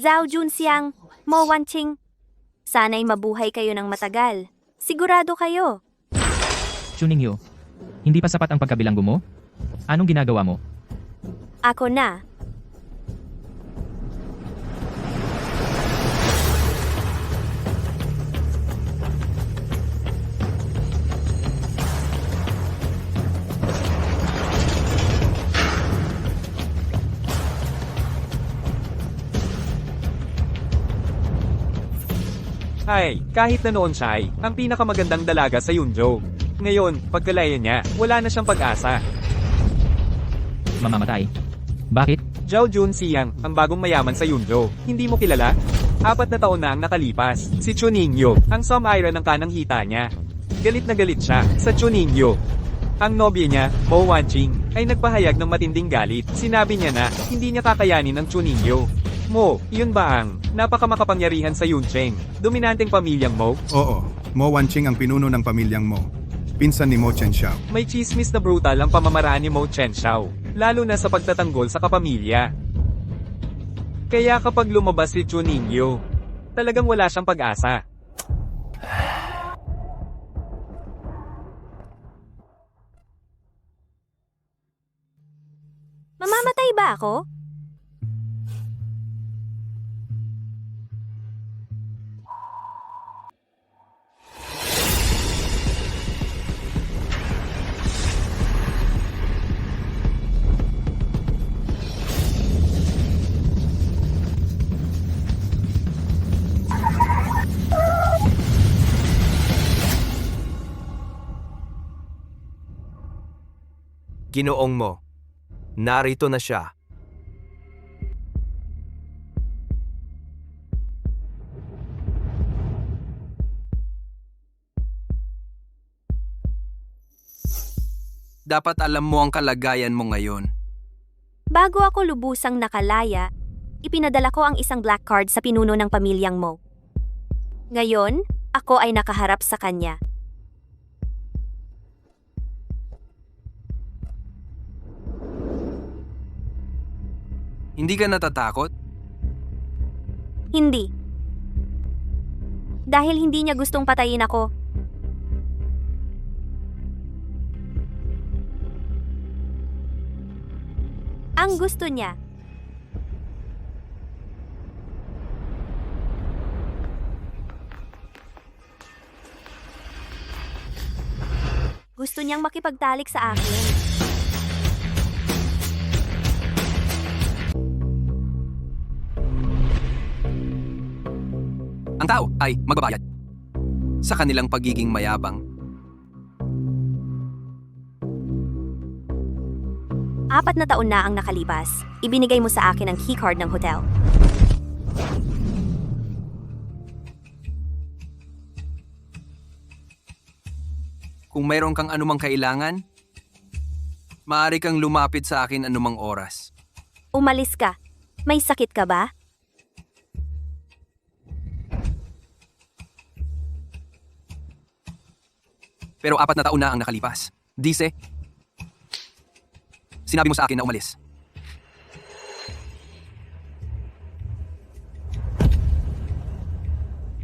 Zhao Junxiang, Mo Wanqing. Sana'y mabuhay kayo ng matagal. Sigurado kayo. Chuningyo, hindi pa sapat ang pagkabilanggo mo? Anong ginagawa mo? Ako na. Ay, kahit na noon siya ay ang pinakamagandang dalaga sa Yunjo. Ngayon, pagkalaya niya, wala na siyang pag-asa. Mamamatay. Bakit? Zhao Junxiang, ang bagong mayaman sa Yunjo. Hindi mo kilala? 4 na taon na ang nakalipas. Si Chuningyo, ang Somaira ng kanang hita niya. Galit na galit siya sa Chuningyo. Ang nobya niya, Mo Wanqing, ay nagpahayag ng matinding galit. Sinabi niya na hindi niya kakayanin ang Chuningyo. Mo, yun ba ang napakamakapangyarihan sa Yuncheng, dominanteng pamilyang Mo? Oo, Mo Wanqing ang pinuno ng pamilyang Mo. Pinsan ni Mo Chenxiao. May chismis na brutal ang pamamaraan ni Mo Chenxiao, lalo na sa pagtatanggol sa kapamilya. Kaya kapag lumabas si Chuningyo, talagang wala siyang pag-asa. Mamamatay ba ako? Ginoong mo, narito na siya. Dapat alam mo ang kalagayan mo ngayon. Bago ako lubusang nakalaya, ipinadala ko ang isang black card sa pinuno ng pamilyang Mo. Ngayon, ako ay nakaharap sa kanya. Hindi ka natatakot? Hindi. Dahil hindi niya gustong patayin ako. Ang gusto niya. Gusto niyang makipagtalik sa akin. Ang tao ay magbabayad sa kanilang pagiging mayabang. 4 na taon na ang nakalipas. Ibinigay mo sa akin ang keycard ng hotel. Kung mayroon kang anumang kailangan, maaari kang lumapit sa akin anumang oras. Umalis ka. May sakit ka ba? Pero 4 na taon na ang nakalipas. Dice, sinabi mo sa akin na umalis.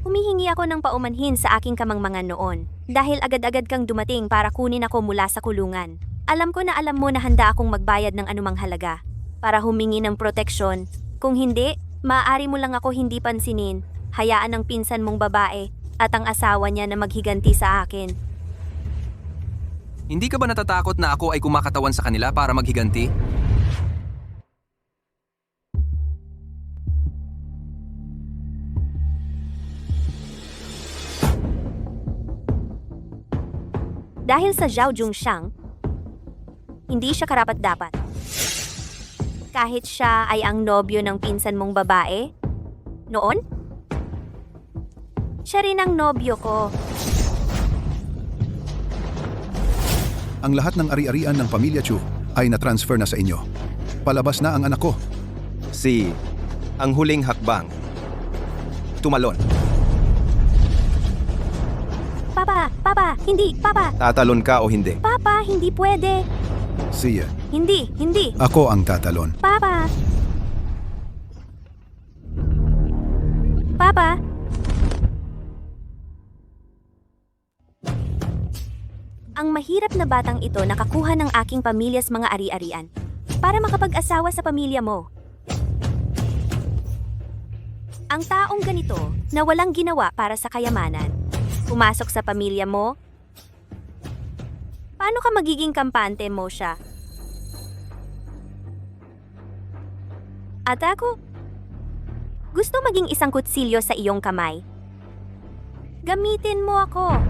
Humihingi ako ng paumanhin sa aking kamangmangan noon dahil agad-agad kang dumating para kunin ako mula sa kulungan. Alam ko na alam mo na handa akong magbayad ng anumang halaga para humingi ng proteksyon. Kung hindi, maaari mo lang ako hindi pansinin. Hayaan ng pinsan mong babae at ang asawa niya na maghiganti sa akin. Hindi ka ba natatakot na ako ay kumakatawan sa kanila para maghiganti? Dahil sa Zhao Junxiang, hindi siya karapat-dapat. Kahit siya ay ang nobyo ng pinsan mong babae, noon, siya rin ang nobyo ko. Ang lahat ng ari-arian ng pamilya Chu ay na-transfer na sa inyo. Palabas na ang anak ko. Ang huling hakbang. Tumalon. Papa, hindi, Papa, Tatalon ka o hindi? Papa, hindi pwede. Siya, Hindi. ako ang tatalon. Papa. pa? Ang mahirap na batang ito nakakuha ng aking pamilyas mga ari-arian para makapag-asawa sa pamilya mo. Ang taong ganito na walang ginawa para sa kayamanan, pumasok sa pamilya mo, paano ka magiging kampante mo siya? At ako, gusto maging isang kutsilyo sa iyong kamay. Gamitin mo ako.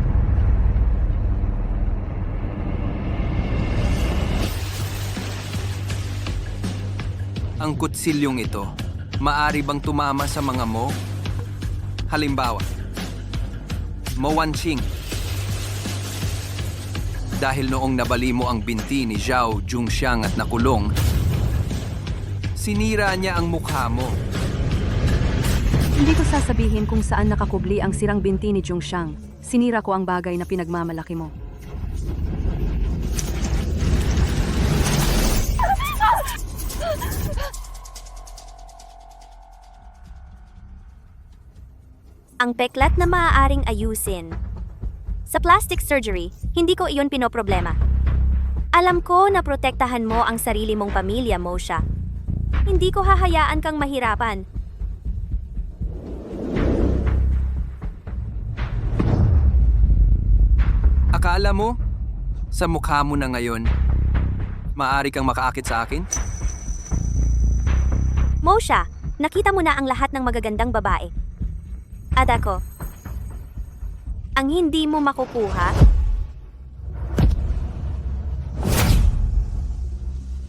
Ang kutsilyong ito, maari bang tumama sa mga mo? Halimbawa, Mo Wanqing. Dahil noong nabali mo ang binti ni Zhao Zhongxiang at nakulong, sinira niya ang mukha mo. Hindi ko sasabihin kung saan nakakubli ang sirang binti ni Zhongxiang. Sinira ko ang bagay na pinagmamalaki mo. Ang peklat na maaaring ayusin. Sa plastic surgery, hindi ko iyon pinoproblema. Alam ko na protektahan mo ang sarili mong pamilya mo siya. Hindi ko hahayaan kang mahirapan. Akala mo, sa mukha mo na ngayon, maaari kang makaakit sa akin? Mosha, nakita mo na ang lahat ng magagandang babae. At ako, ang hindi mo makukuha,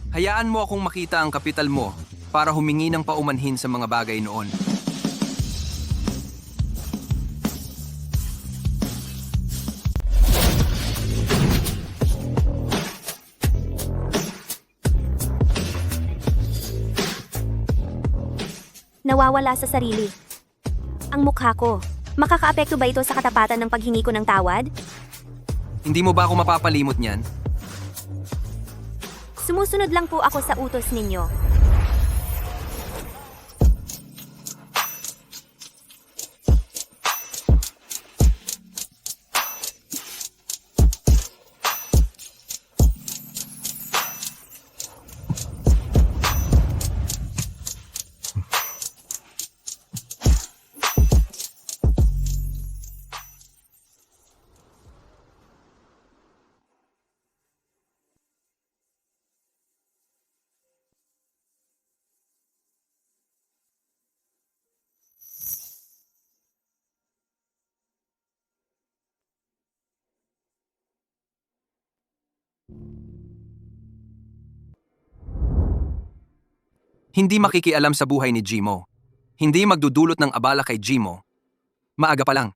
Hayaan mo akong makita ang kapital mo para humingi ng paumanhin sa mga bagay noon. nawawala sa sarili. Ang mukha ko, makakaapekto ba ito sa katapatan ng paghingi ko ng tawad? Hindi mo ba ako mapapalimot niyan? Sumusunod lang po ako sa utos ninyo. Hindi makikialam sa buhay ni Jimo. Hindi magdudulot ng abala kay Jimo. Maaga pa lang.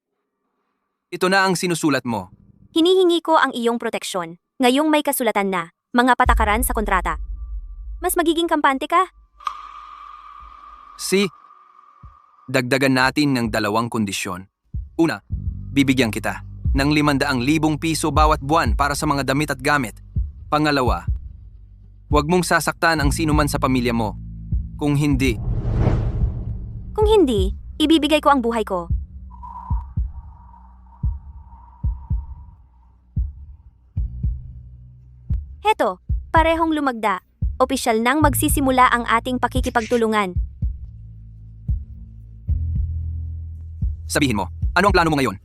Ito na ang sinusulat mo. Hinihingi ko ang iyong proteksyon. Ngayong may kasulatan na, mga patakaran sa kontrata. Mas magiging kampante ka? Dagdagan natin ng 2 kondisyon. Una, bibigyan kita ng 500,000 piso bawat buwan para sa mga damit at gamit. Pangalawa, huwag mong sasaktan ang sinuman sa pamilya mo. Kung hindi, ibibigay ko ang buhay ko. Heto, parehong lumagda. Opisyal nang magsisimula ang ating pakikipagtulungan. sabihin mo, ano ang plano mo ngayon?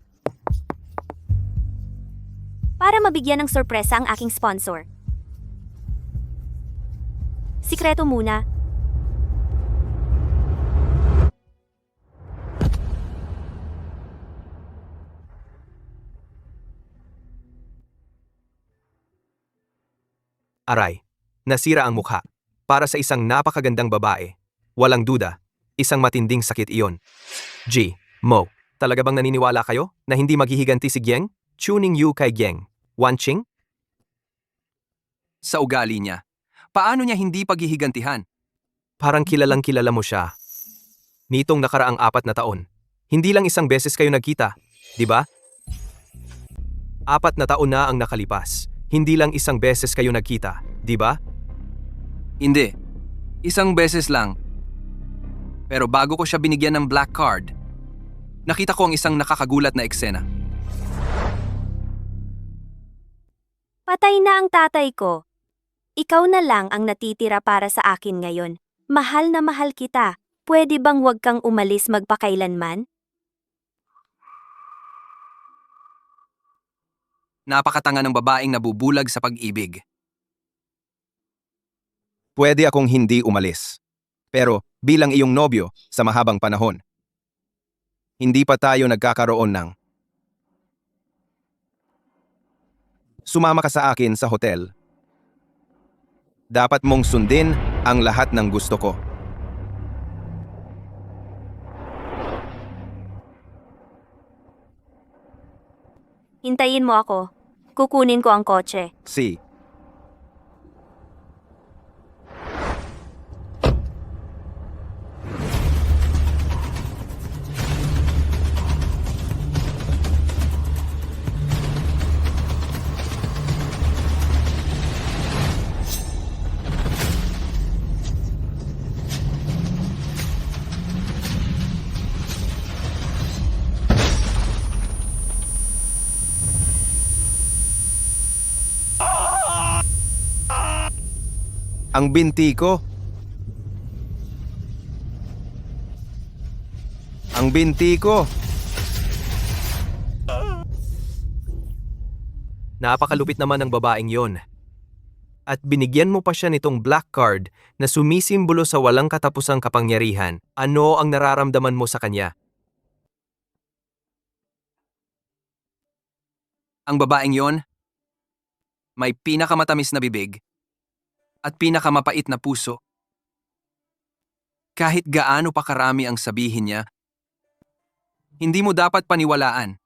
Para mabigyan ng sorpresa ang aking sponsor. Sikreto muna. Aray, nasira ang mukha. Para sa isang napakagandang babae. Walang duda, isang matinding sakit iyon. Mo, talaga bang naniniwala kayo na hindi maghihiganti si Gieng? Tuning you kay Gieng. Wanqing? Sa ugali niya, paano niya hindi paghihigantihan? Parang kilalang kilala mo siya. Nitong nakaraang 4 na taon. Hindi lang isang beses kayo nagkita, di ba? 4 na taon na ang nakalipas. Hindi lang isang beses kayo nagkita, di ba? Hindi. Isang beses lang. Pero bago ko siya binigyan ng black card, Nakita ko ang isang nakakagulat na eksena. Patay na ang tatay ko. Ikaw na lang ang natitira para sa akin ngayon. Mahal na mahal kita. Pwede bang wag kang umalis magpakailanman? Napakatanga ng babaeng nabubulag sa pag-ibig. Pwede akong hindi umalis. Pero bilang iyong nobyo sa mahabang panahon, hindi pa tayo nagkakaroon ng sumama ka sa akin sa hotel. Dapat mong sundin ang lahat ng gusto ko. Hintayin mo ako. Kukunin ko ang kotse. Si. Ang binti ko. Ang binti ko. Napakalupit naman ng babaeng yon. At binigyan mo pa siya nitong black card na sumisimbolo sa walang katapusang kapangyarihan. Ano ang nararamdaman mo sa kanya? Ang babaeng yon, may pinakamatamis na bibig at pinakamapait na puso. Kahit gaano pa karami ang sabihin niya, hindi mo dapat paniwalaan.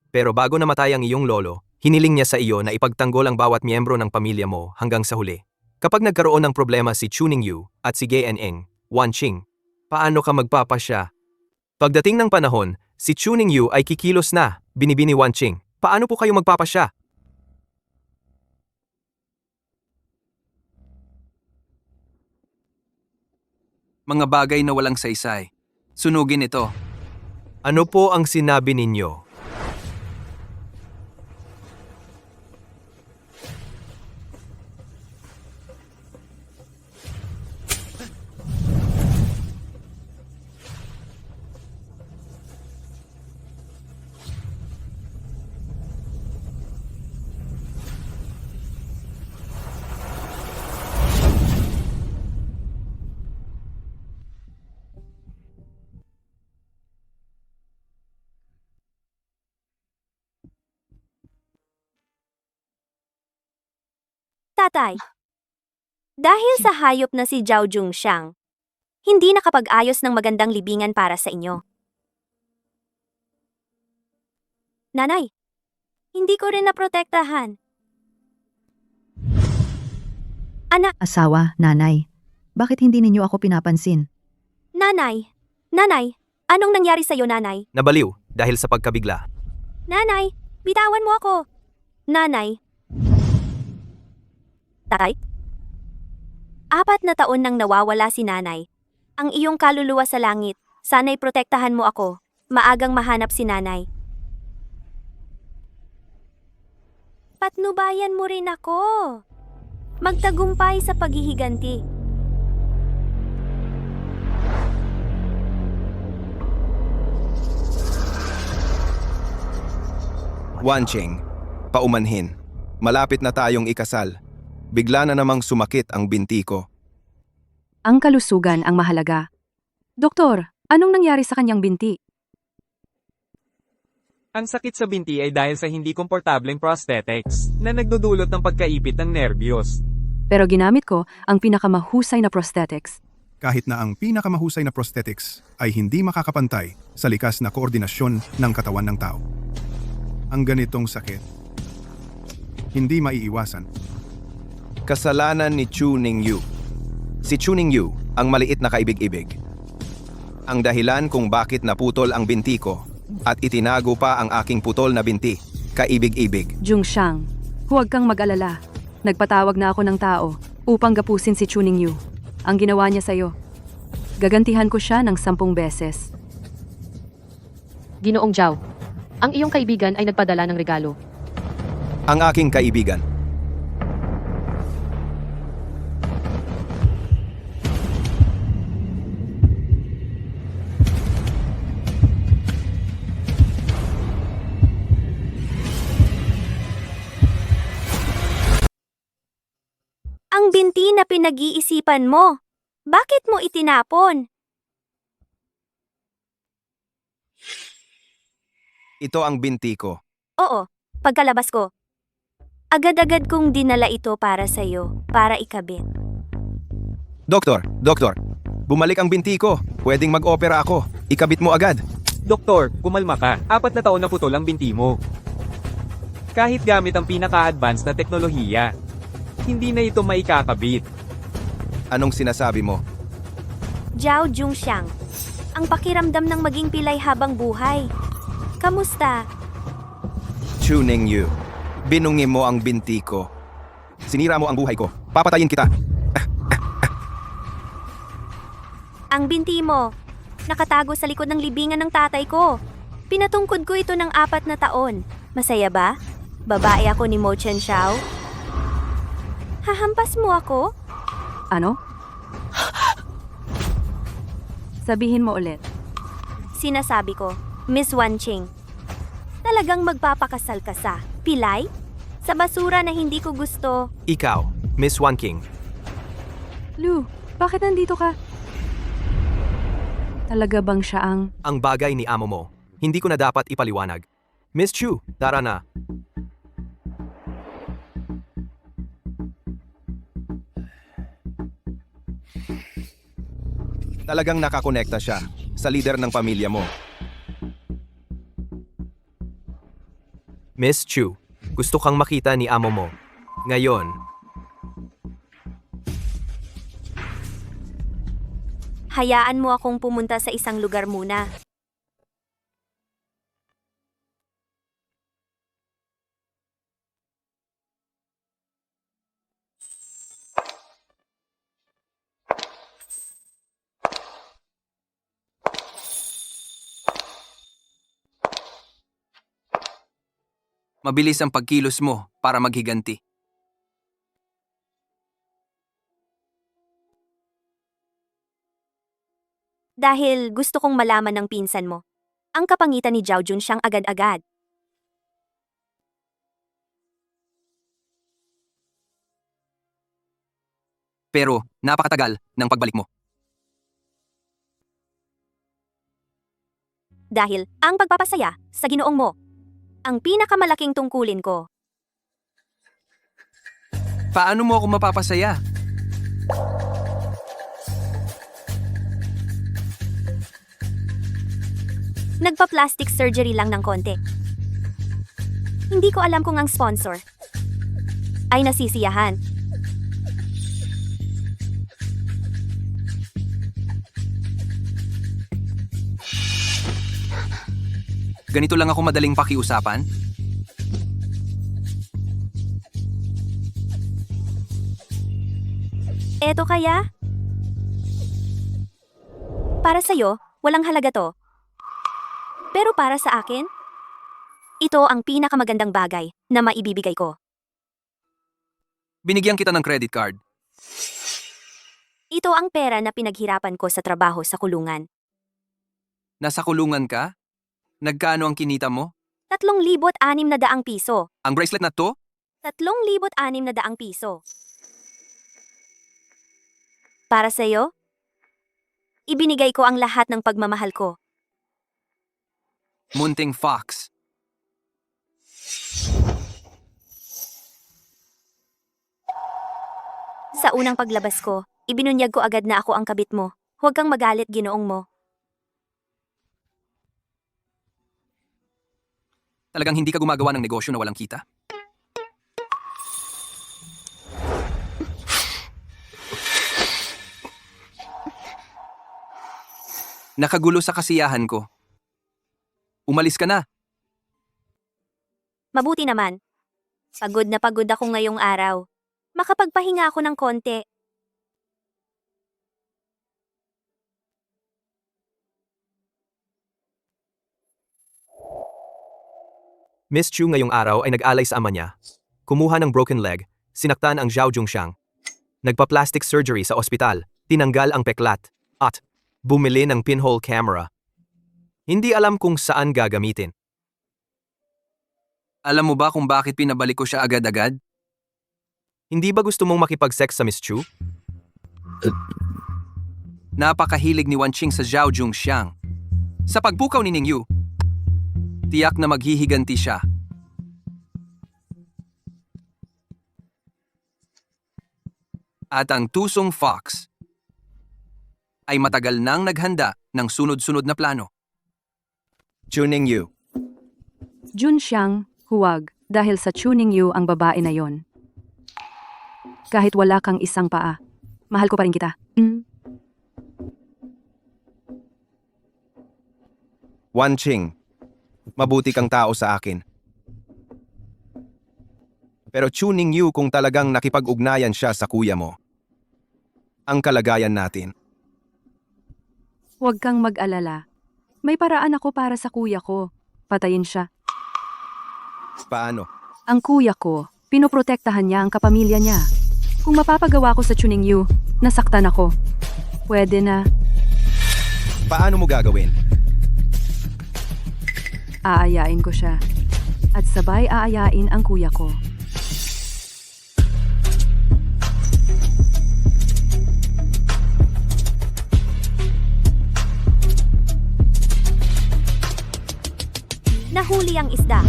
Pero bago namatay ang iyong lolo, hiniling niya sa iyo na ipagtanggol ang bawat miyembro ng pamilya mo hanggang sa huli. Kapag nagkaroon ng problema si Chu Ningyu at si Ge Eng, Wan Qing, paano ka magpapasya? Pagdating ng panahon, si Chu Ningyu ay kikilos na, binibini Wan Qing. Paano po kayo magpapasya? Mga bagay na walang saysay. Sunugin ito. Ano po ang sinabi ninyo? Tatay. Dahil sa hayop na si Zhao Zhongxiang, hindi nakapag-ayos ng magandang libingan para sa inyo. Nanay, hindi ko rin naprotektahan. Anak, Asawa, nanay. Bakit hindi ninyo ako pinapansin? nanay, anong nangyari sa'yo, nanay? Nabaliw dahil sa pagkabigla. Nanay, bitawan mo ako. Nanay. Tatay? 4 na taon nang nawawala si nanay. Ang iyong kaluluwa sa langit, sana'y protektahan mo ako. Maagang mahanap si nanay. Patnubayan mo rin ako. Magtagumpay sa paghihiganti. Wan Qing, paumanhin. Malapit na tayong ikasal. Bigla na namang sumakit ang binti ko. Ang kalusugan ang mahalaga. Doktor, anong nangyari sa kanyang binti? Ang sakit sa binti ay dahil sa hindi komportableng prosthetics na nagdudulot ng pagkaipit ng nerbiyos. Pero ginamit ko ang pinakamahusay na prosthetics. Kahit na ang pinakamahusay na prosthetics ay hindi makakapantay sa likas na koordinasyon ng katawan ng tao. Ang ganitong sakit, hindi maiiwasan. Kasalanan ni Chu Ningyu. Si Chu Ningyu ang maliit na kaibig-ibig. Ang dahilan kung bakit naputol ang binti ko at itinago pa ang aking putol na binti, kaibig-ibig. Zhongxiang, huwag kang mag-alala. Nagpatawag na ako ng tao upang gapusin si Chu Ningyu. Ang ginawa niya sa'yo. Gagantihan ko siya ng 10 beses. Ginoong Zhao. Ang iyong kaibigan ay nagpadala ng regalo. Ang aking kaibigan. Ang binti na pinag-iisipan mo. Bakit mo itinapon? Ito ang binti ko. Oo, pagkalabas ko. Agad-agad kong dinala ito para sa'yo, para ikabit. Doktor, bumalik ang binti ko. Pwedeng mag-opera ako. Ikabit mo agad. Doktor, kumalma ka. 4 na taon na putol ang binti mo. Kahit gamit ang pinaka-advanced na teknolohiya, hindi na ito maikakabit. Anong sinasabi mo? Zhao Zhongxiang. Ang pakiramdam ng maging pilay habang buhay. Kamusta? Chu Ningyu. Binungi mo ang binti ko. Sinira mo ang buhay ko. Papatayin kita. Ang binti mo. Nakatago sa likod ng libingan ng tatay ko. Pinatungkod ko ito ng 4 na taon. Masaya ba? Babae ako ni Mo Chen Xiao. Hahampas mo ako? Ano? Sabihin mo ulit. Sinasabi ko, Miss Wanqing. Talagang magpapakasal ka sa pilay? Sa basura na hindi ko gusto. Ikaw, Miss Wanqing. Lu, bakit nandito ka? Talaga bang siya ang... Ang bagay ni amo mo. Hindi ko na dapat ipaliwanag. Miss Chu, tara na. Talagang nakakonekta siya sa leader ng pamilya mo. Miss Chu, gusto kang makita ni amo mo. Ngayon, Hayaan mo akong pumunta sa isang lugar muna. Mabilis ang pagkilos mo para maghiganti. Dahil gusto kong malaman ng pinsan mo. Ang kapangitan ni Zhao Jun siyang agad-agad. Pero napakatagal ng pagbalik mo. Dahil ang pagpapasaya sa ginoong mo. Ang pinakamalaking tungkulin ko. Paano mo ako mapapasaya? Nagpa-plastic surgery lang ng konti. Hindi ko alam kung ang sponsor ay nasisiyahan. Ganito lang ako madaling pakiusapan? Eto kaya? Para sa'yo, walang halaga to. Pero para sa akin, ito ang pinakamagandang bagay na maibibigay ko. Binigyan kita ng credit card. Ito ang pera na pinaghirapan ko sa trabaho sa kulungan. Nasa kulungan ka? Nagkano ang kinita mo? 3,600 piso. Ang bracelet na to? 3,600 piso. Para sa'yo, ibinigay ko ang lahat ng pagmamahal ko. Munting fox. Sa unang paglabas ko, ibinunyag ko agad na ako ang kabit mo. Huwag kang magalit, ginoong mo. Talagang hindi ka gumagawa ng negosyo na walang kita? Nakagulo sa kasiyahan ko. Umalis ka na. Mabuti naman. Pagod na pagod ako ngayong araw. Makapagpahinga ako ng konti. Miss Chu ngayong araw ay nag-alay sa ama niya. Kumuha ng broken leg, sinaktan ang Zhao Zhongxiang. Nagpa-plastic surgery sa ospital, tinanggal ang peklat, at bumili ng pinhole camera. Hindi alam kung saan gagamitin. Alam mo ba kung bakit pinabalik ko siya agad-agad? Hindi ba gusto mong makipag-sex sa Miss Chu? Napakahilig ni Wanqing sa Zhao Zhongxiang. Sa pagpukaw ni Ningyu, tiyak na maghihiganti siya. At ang tusong Fox ay matagal nang naghanda ng sunod-sunod na plano. Chuning Yu. Jun Xiang, huwag, dahil sa Chuning Yu ang babae na yon. Kahit wala kang isang paa, mahal ko pa rin kita. Wanqing, mabuti kang tao sa akin. Pero Chuning Yu kung talagang nakipag-ugnayan siya sa kuya mo. Ang kalagayan natin. Huwag kang mag-alala. May paraan ako para sa kuya ko. Patayin siya. Paano? Ang kuya ko, pinoprotektahan niya ang kapamilya niya. Kung mapapagawa ko sa Chuning Yu, nasaktan ako. Pwede na. Paano mo gagawin? Aayain ko siya. At sabay aayain ang kuya ko. Nahuli ang isda.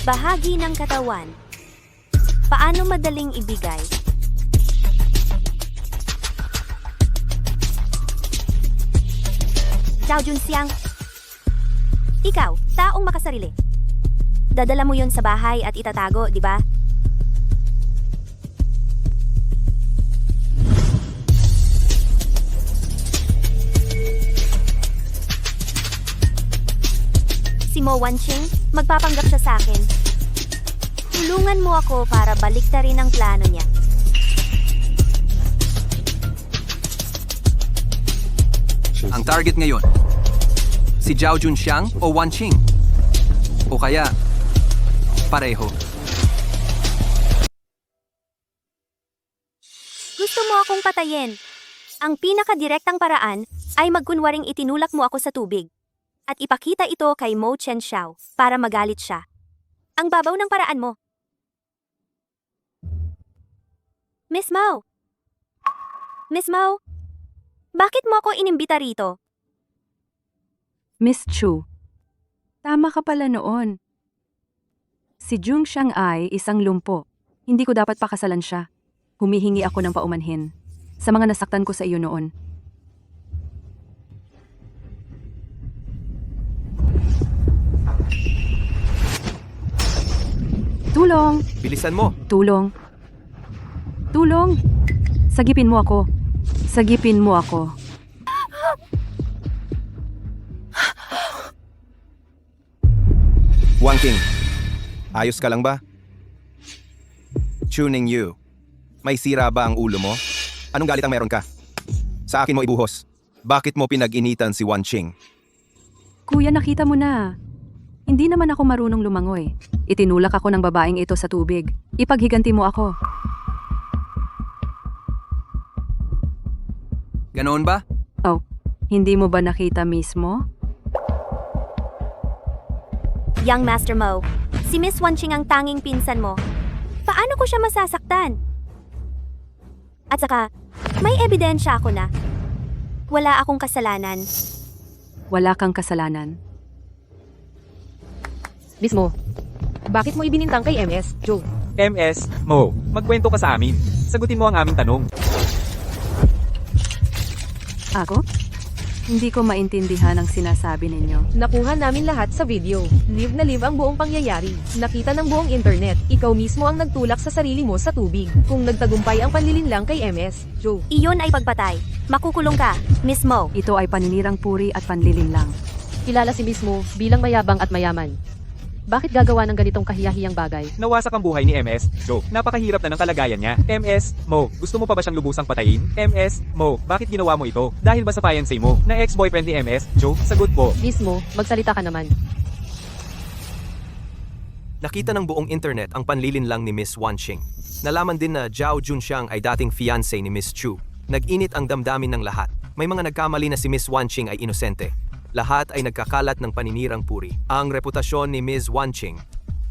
Bahagi ng katawan. Paano madaling ibigay? Zhao Junxiang. Ikaw, taong makasarili. Dadala mo yon sa bahay at itatago, di ba? Si Mo Wanqing, magpapanggap siya sa akin. Tulungan mo ako para baliktarin ang plano niya. Ang target ngayon, si Zhao Junxiang o Wanqing? O kaya, pareho. Gusto mo akong patayin. Ang pinakadirektang paraan ay magkunwaring itinulak mo ako sa tubig. At ipakita ito kay Mo Chen Xiao para magalit siya. Ang babaw ng paraan mo. Miss Mao! Miss Mao! Bakit mo ako inimbita rito? Miss Chu, tama ka pala noon. Si Jung Xiang ay isang lumpo. Hindi ko dapat pakasalan siya. Humihingi ako ng paumanhin sa mga nasaktan ko sa iyo noon. Tulong! Bilisan mo! Tulong! Tulong! Sagipin mo ako. Sagipin mo ako. Wanqing, ayos ka lang ba? Chuning Yu, may sira ba ang ulo mo? Anong galit ang meron ka? Sa akin mo ibuhos. Bakit mo pinag-initan si Wanqing? Kuya, nakita mo na. Hindi naman ako marunong lumangoy. Itinulak ako ng babaeng ito sa tubig. Ipaghiganti mo ako. Ganoon ba? Oh, hindi mo ba nakita mismo? Young Master Mo, si Miss Wanqing ang tanging pinsan mo. Paano ko siya masasaktan? At saka, may ebidensya ako na. Wala akong kasalanan. Wala kang kasalanan. Mismo, bakit mo ibinintang kay MS, Joe? MS, Mo, magkwento ka sa amin. Sagutin mo ang aming tanong. Ako? Hindi ko maintindihan ang sinasabi ninyo. Nakuha namin lahat sa video. Live na live ang buong pangyayari. Nakita ng buong internet. Ikaw mismo ang nagtulak sa sarili mo sa tubig. Kung nagtagumpay ang panlilinlang kay MS, Joe. Iyon ay pagpatay. Makukulong ka, Miss Mo. Ito ay paninirang puri at panlilinlang. Kilala si Mismo bilang mayabang at mayaman. Bakit gagawa ng ganitong kahiyahiyang bagay? Nawasak ang buhay ni MS, Joe. Napakahirap na ng kalagayan niya. MS, Mo, gusto mo pa ba siyang lubusang patayin? MS, Mo, bakit ginawa mo ito? Dahil ba sa fiancé mo, na ex-boyfriend ni MS, Joe? Sagot po. Mismo, magsalita ka naman. Nakita ng buong internet ang panlilinlang ni Miss Wanqing. Nalaman din na Zhao Junxiang ay dating fiancé ni Miss Chu. Nag-init ang damdamin ng lahat. May mga nagkamali na si Miss Wanqing ay inosente. Lahat ay nagkakalat ng paninirang puri. Ang reputasyon ni Miss Wanqing.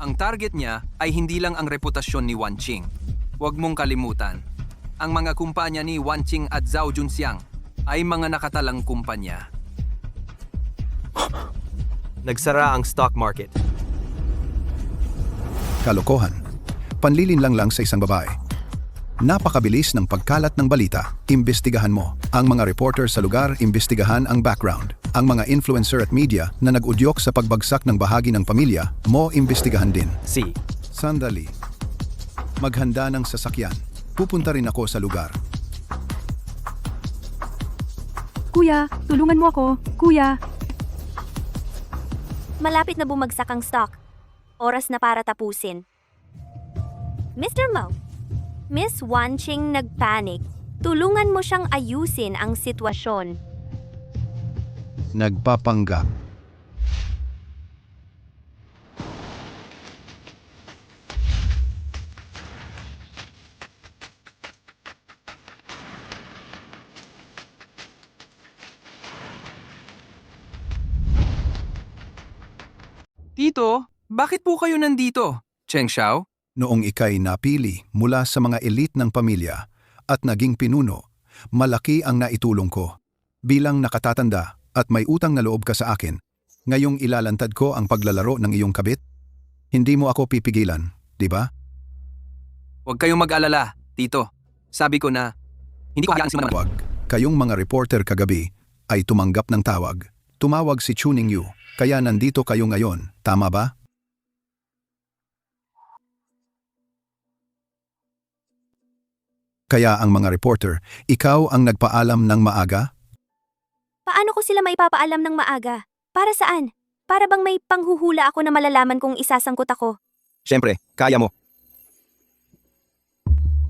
Ang target niya ay hindi lang ang reputasyon ni Wanqing. Huwag mong kalimutan, ang mga kumpanya ni Wanqing at Zhao Junxiang ay mga nakatalang kumpanya. Nagsara ang stock market. Kalokohan. Panlilinlang lang sa isang babae. Napakabilis ng pagkalat ng balita. Imbestigahan mo. Ang mga reporter sa lugar, imbestigahan ang background. Ang mga influencer at media na nag-udyok sa pagbagsak ng bahagi ng pamilya, mo imbestigahan din. C. Sandali. Maghanda ng sasakyan. Pupunta rin ako sa lugar. Kuya, tulungan mo ako. Kuya. Malapit na bumagsak ang stock. Oras na para tapusin. Mr. Mo, Miss Wanqing nagpanic. Tulungan mo siyang ayusin ang sitwasyon. Nagpapanggap. Tito, bakit po kayo nandito? Cheng Xiao? Noong ika'y napili mula sa mga elite ng pamilya at naging pinuno, malaki ang naitulong ko. Bilang nakatatanda at may utang na loob ka sa akin, ngayong ilalantad ko ang paglalaro ng iyong kabit? Hindi mo ako pipigilan, di ba? Huwag kayong mag-alala, Tito. Sabi ko na, hindi ko hayaan si Mama. Tawag. Kayong mga reporter kagabi ay tumanggap ng tawag. Tumawag si Chuning Yu, kaya nandito kayo ngayon, tama ba? Kaya ang mga reporter, ikaw ang nagpaalam ng maaga? Paano ko sila maipapaalam ng maaga? Para saan? Para bang may panghuhula ako na malalaman kung isasangkot ako? Siyempre, kaya mo.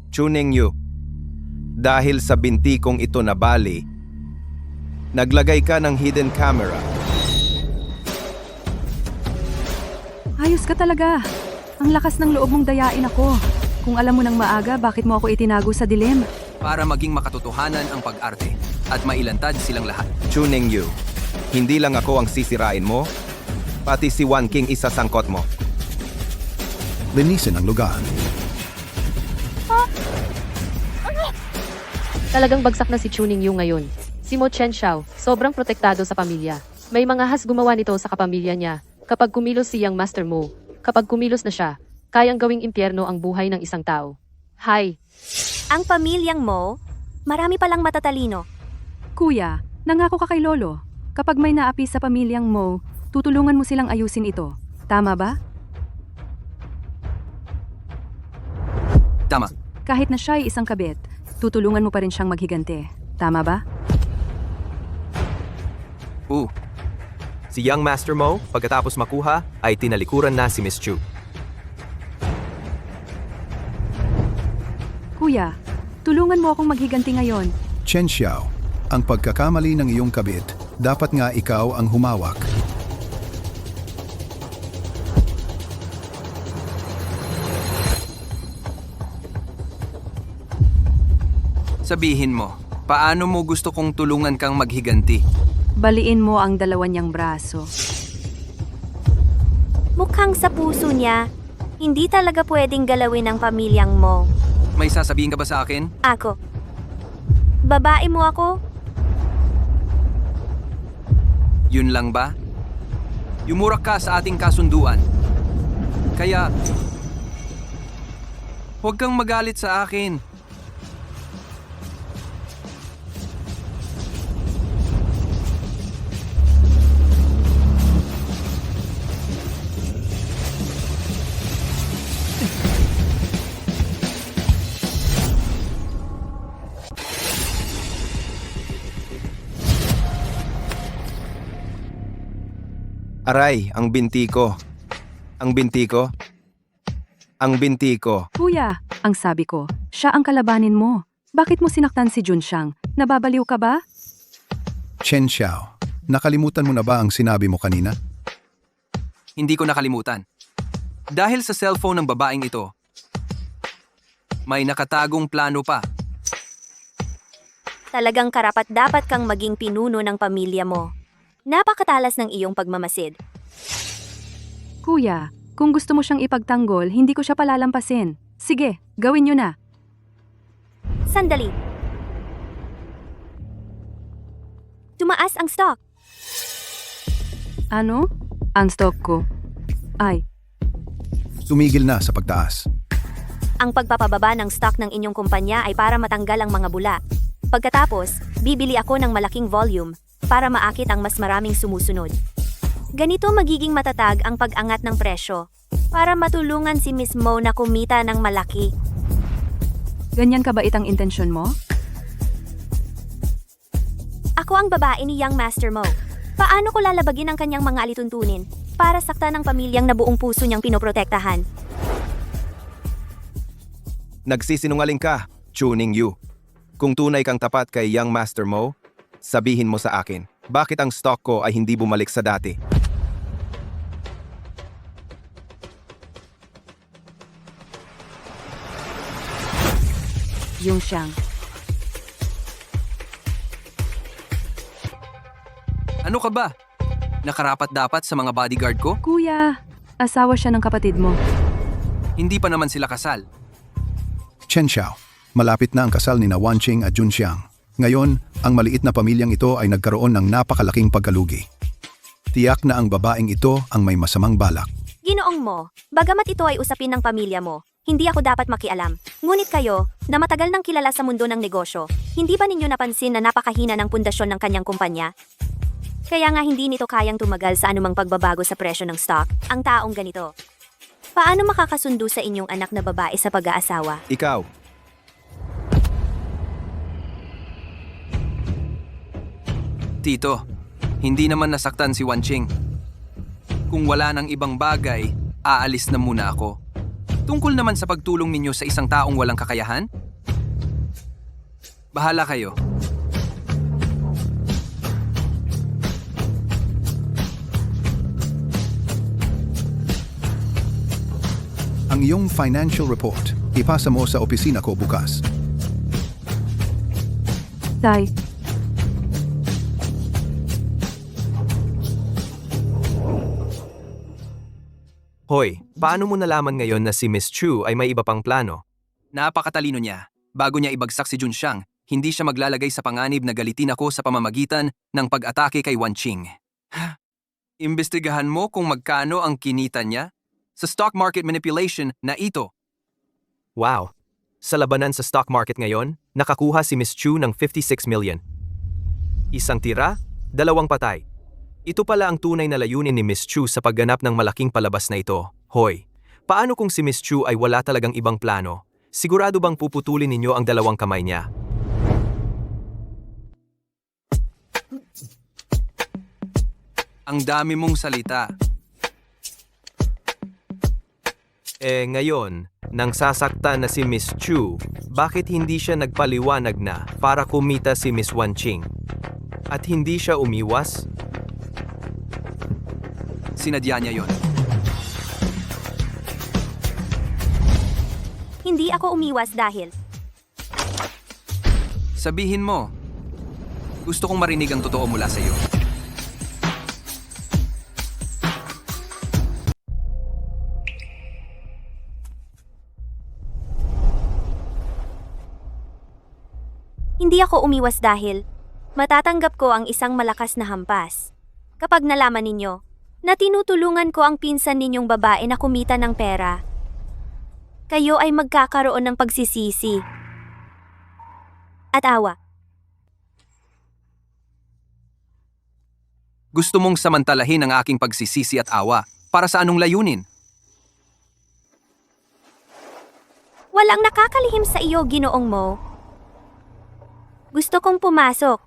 Chuning Yu. Dahil sa binti kong ito nabali, naglagay ka ng hidden camera. Ayos ka talaga. Ang lakas ng loob mong dayain ako. Kung alam mo ng maaga, bakit mo ako itinago sa dilim? Para maging makatotohanan ang pag-arte at mailantad silang lahat. Chuning Yu. Hindi lang ako ang sisirain mo, pati si Wanqing isasangkot mo. Linisin ang lugar. Talagang bagsak na si Chuning Yu ngayon. Si Mo Chen Xiao, sobrang protektado sa pamilya. May mga has gumawa nito sa kapamilya niya. Kapag kumilos si Yang Master Mo, kapag kumilos na siya, kayang gawing impyerno ang buhay ng isang tao. Hi! Ang pamilyang Mo, marami palang matatalino. Kuya, nangako ka kay Lolo. Kapag may naapi sa pamilyang Mo, tutulungan mo silang ayusin ito. Tama ba? Tama. Kahit na siya ay isang kabit, tutulungan mo pa rin siyang maghigante. Tama ba? Si Young Master Mo, pagkatapos makuha, ay tinalikuran na si Miss Chu. Kuya, tulungan mo akong maghiganti ngayon. Chen Xiao, ang pagkakamali ng iyong kabit, dapat nga ikaw ang humawak. Sabihin mo, paano mo gusto kong tulungan kang maghiganti? Baliin mo ang dalawa niyang braso. Mukhang sa puso niya, hindi talaga pwedeng galawin ng pamilyang Mo. May sasabihin ka ba sa akin? Ako. Babae mo ako? Yun lang ba? Yumurak ka sa ating kasunduan. Kaya, huwag kang magalit sa akin. Aray, ang binti ko. Ang binti ko? Ang binti ko. Kuya, ang sabi ko, siya ang kalabanin mo. Bakit mo sinaktan si Junxiang? Nababaliw ka ba? Chen Xiao, nakalimutan mo na ba ang sinabi mo kanina? Hindi ko nakalimutan. Dahil sa cellphone ng babaeng ito, may nakatagong plano pa. Talagang karapat-dapat kang maging pinuno ng pamilya mo. Napakatalas ng iyong pagmamasid. Kuya, kung gusto mo siyang ipagtanggol, hindi ko siya palalampasin. Sige, gawin niyo na. Sandali. Tumaas ang stock. Ano? Ang stock ko. Ay, Tumigil na sa pagtaas. Ang pagpapababa ng stock ng inyong kumpanya ay para matanggal ang mga bula. Pagkatapos, bibili ako ng malaking volume para maakit ang mas maraming sumusunod. Ganito magiging matatag ang pag-angat ng presyo para matulungan si Miss Mo na kumita ng malaki. ganyan kabait ang intensyon mo? Ako ang babae ni Young Master Mo. Paano ko lalabagin ang kanyang mga alituntunin para saktan ng pamilyang na buong puso niyang pinoprotektahan? Nagsisinungaling ka, Chuning Yu. Kung tunay kang tapat kay Young Master Mo, sabihin mo sa akin, bakit ang stock ko ay hindi bumalik sa dati? Yung siyang. Ano ka ba? Nakarapat-dapat sa mga bodyguard ko? Kuya, asawa siya ng kapatid mo. Hindi pa naman sila kasal. Chen Xiao, malapit na ang kasal ni na Wanqing at Junxiang. Ngayon, ang maliit na pamilyang ito ay nagkaroon ng napakalaking pagkalugi. Tiyak na ang babaeng ito ang may masamang balak. Ginoong Mo, bagamat ito ay usapin ng pamilya mo, hindi ako dapat makialam. Ngunit kayo, na matagal nang kilala sa mundo ng negosyo, hindi ba ninyo napansin na napakahina ng pundasyon ng kanyang kumpanya? Kaya nga hindi nito kayang tumagal sa anumang pagbabago sa presyo ng stock, ang taong ganito. Paano makakasundo sa inyong anak na babae sa pag-aasawa? Ikaw. Tito, hindi naman nasaktan si Wanqing. Kung wala nang ibang bagay, aalis na muna ako. Tungkol naman sa pagtulong ninyo sa isang taong walang kakayahan? Bahala kayo. Ang iyong financial report, ipasa mo sa opisina ko bukas. Tay, Hoy, paano mo nalaman ngayon na si Miss Chu ay may iba pang plano? Napakatalino niya. Bago niya ibagsak si Junxiang, hindi siya maglalagay sa panganib na galitin ako sa pamamagitan ng pag-atake kay Wanqing. Imbestigahan mo kung magkano ang kinita niya sa stock market manipulation na ito. Wow! Sa labanan sa stock market ngayon, nakakuha si Miss Chu ng 56 million. Isang tira, 2 patay. Ito pala ang tunay na layunin ni Miss Chu sa pagganap ng malaking palabas na ito. Hoy, paano kung si Miss Chu ay wala talagang ibang plano? Sigurado bang puputulin ninyo ang 2 kamay niya? Ang dami mong salita. Ngayon, nang sasaktan na si Miss Chu, bakit hindi siya nagpaliwanag na para kumita si Miss Wanqing? At hindi siya umiwas? Sinadya niya yon. Hindi ako umiwas dahil Sabihin mo. Gusto kong marinig ang totoo mula sa iyo. hindi ako umiwas dahil matatanggap ko ang isang malakas na hampas. Kapag nalaman ninyo na tinutulungan ko ang pinsan ninyong babae na kumita ng pera, kayo ay magkakaroon ng pagsisisi at awa. Gusto mong samantalahin ang aking pagsisisi at awa para sa anong layunin? Walang nakakalihim sa iyo, Ginoong Mo. Gusto kong pumasok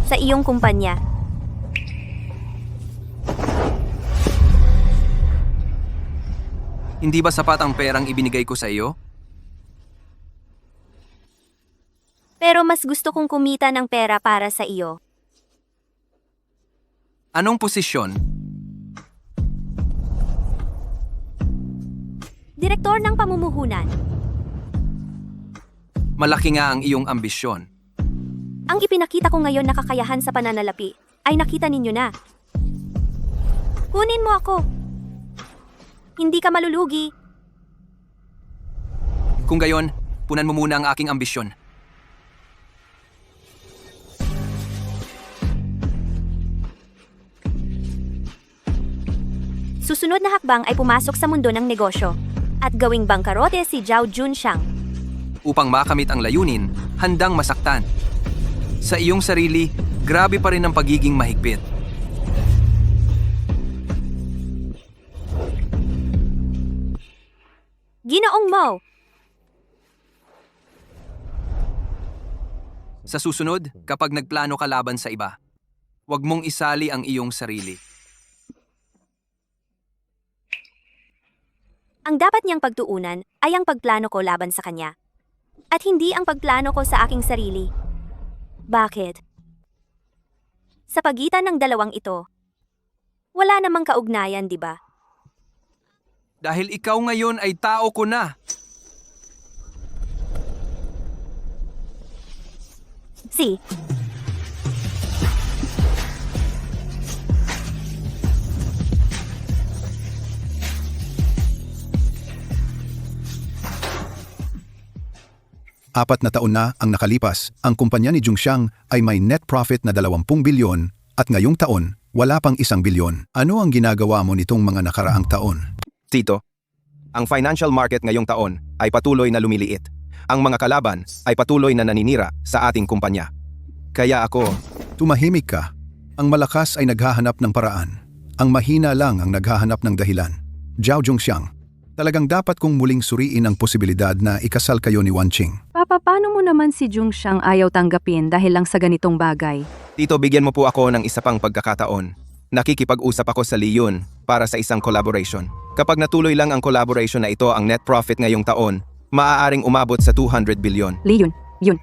sa iyong kumpanya. Hindi ba sapat ang perang ibinigay ko sa iyo? Pero mas gusto kong kumita ng pera para sa iyo. Anong posisyon? Direktor ng pamumuhunan. Malaki nga ang iyong ambisyon. Ang ipinakita ko ngayon na kakayahan sa pananalapi ay nakita ninyo na. Kunin mo ako. Hindi ka malulugi. Kung gayon, punan mo muna ang aking ambisyon. Susunod na hakbang ay pumasok sa mundo ng negosyo at gawing bangkarote si Zhao Junxiang. Upang makamit ang layunin, handang masaktan. Sa iyong sarili, grabe pa rin ang pagiging mahigpit. Ginoong Mo, Sa susunod, kapag nagplano ka laban sa iba, huwag mong isali ang iyong sarili. ang dapat niyang pagtuunan ay ang pagplano ko laban sa kanya. At hindi ang pagplano ko sa aking sarili. Bakit? Sa pagitan ng dalawang ito, wala namang kaugnayan, di ba? Dahil ikaw ngayon ay tao ko na. Si, Apat na taon na ang nakalipas, ang kumpanya ni Junxiang ay may net profit na 20 bilyon at ngayong taon, wala pang 1 bilyon. Ano ang ginagawa mo nitong mga nakaraang taon? Tito, ang financial market ngayong taon ay patuloy na lumiliit. Ang mga kalaban ay patuloy na naninira sa ating kumpanya. Kaya ako, Tumahimik ka. Ang malakas ay naghahanap ng paraan. Ang mahina lang ang naghahanap ng dahilan. Zhao Junxiang, talagang dapat kong muling suriin ang posibilidad na ikasal kayo ni Wanqing. Papa, paano mo naman si Junxiang ayaw tanggapin dahil lang sa ganitong bagay? Tito, bigyan mo po ako ng isa pang pagkakataon. Nakikipag-usap ako sa Liyun para sa isang collaboration. Kapag natuloy lang ang collaboration na ito, ang net profit ngayong taon, maaaring umabot sa 200 bilyon. Leon, yun.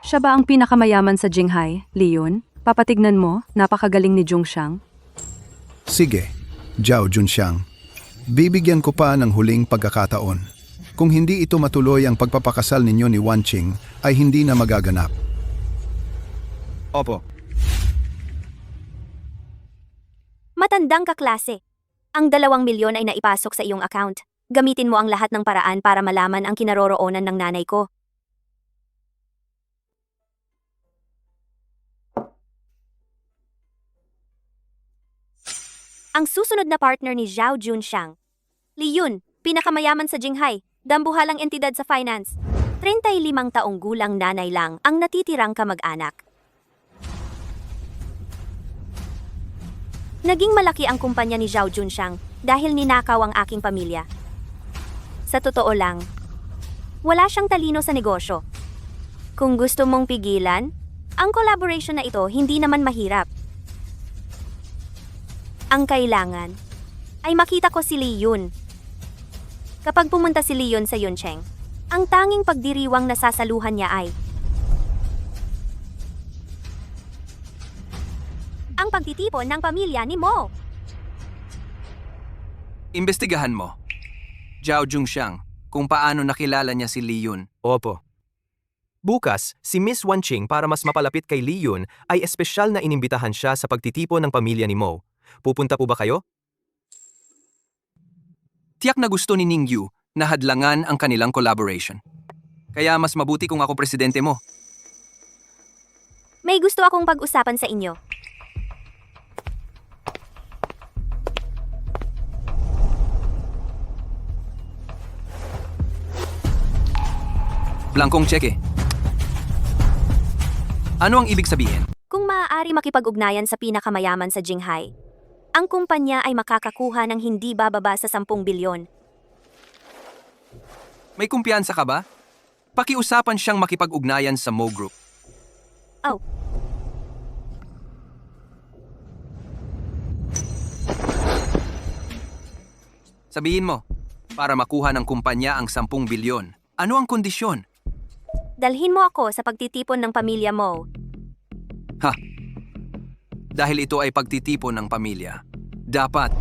Siya ba ang pinakamayaman sa Jinghai, Leon? Papatignan mo, napakagaling ni Junxiang. Sige, Zhao Junxiang. Bibigyan ko pa ng huling pagkakataon. Kung hindi ito matuloy ang pagpapakasal ninyo ni Wanqing, ay hindi na magaganap. Opo. matandang kaklase. Ang 2 milyon ay naipasok sa iyong account. Gamitin mo ang lahat ng paraan para malaman ang kinaroroonan ng nanay ko. Ang susunod na partner ni Zhao Junxiang. Li Yun, pinakamayaman sa Jinghai, dambuhalang entidad sa finance. 35 taong gulang nanay lang ang natitirang kamag-anak. Naging malaki ang kumpanya ni Zhao Junxiang dahil ninakaw ang aking pamilya. Sa totoo lang, wala siyang talino sa negosyo. Kung gusto mong pigilan, ang collaboration na ito hindi naman mahirap. Ang kailangan ay makita ko si Li Yun. Kapag pumunta si Li Yun sa Yuncheng, ang tanging pagdiriwang nasasaluhan niya ay ang pagtitipon ng pamilya ni Mo. Imbestigahan mo, Zhao Junxiang, kung paano nakilala niya si Li Yun. Opo. Bukas, si Miss Wanqing para mas mapalapit kay Li Yun ay espesyal na inimbitahan siya sa pagtitipon ng pamilya ni Mo. Pupunta po ba kayo? Tiyak na gusto ni Ning Yu na hadlangan ang kanilang collaboration. Kaya mas mabuti kung ako presidente mo. May gusto akong pag-usapan sa inyo. Blankong tseke. Ano ang ibig sabihin? Kung maaari makipag-ugnayan sa pinakamayaman sa Jinghai, ang kumpanya ay makakakuha ng hindi bababa sa 10 bilyon. May kumpiyansa ka ba? Pakiusapan siyang makipag-ugnayan sa Mo Group. Oh, Sabihin mo, para makuha ng kumpanya ang 10 bilyon. Ano ang kondisyon? Dalhin mo ako sa pagtitipon ng pamilya mo. Ha? Dahil ito ay pagtitipon ng pamilya. Dapat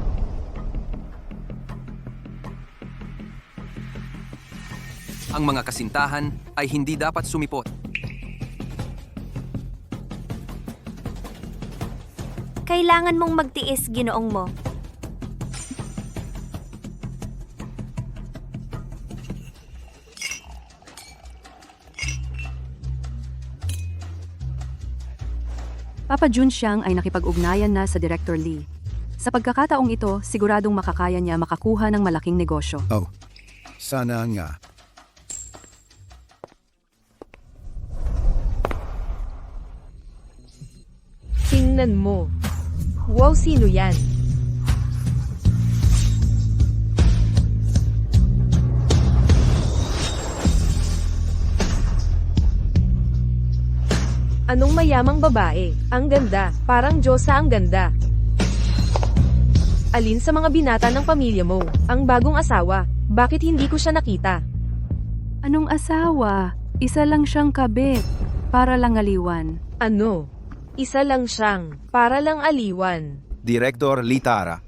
ang mga kasintahan ay hindi dapat sumipot. Kailangan mong magtiis, ginoong mo. Papa Junxiang ay nakipag-ugnayan na sa Director Lee. Sa pagkakataong ito, siguradong makakaya niya makakuha ng malaking negosyo. Oh, sana nga. Tingnan mo. Wow, sino yan? Anong mayamang babae? Ang ganda. Parang Diyosa ang ganda. Alin sa mga binata ng pamilya mo? Ang bagong asawa. Bakit hindi ko siya nakita? Anong asawa? Isa lang siyang kabit. Para lang aliwan. Ano? Isa lang siyang. Para lang aliwan. Director Litara.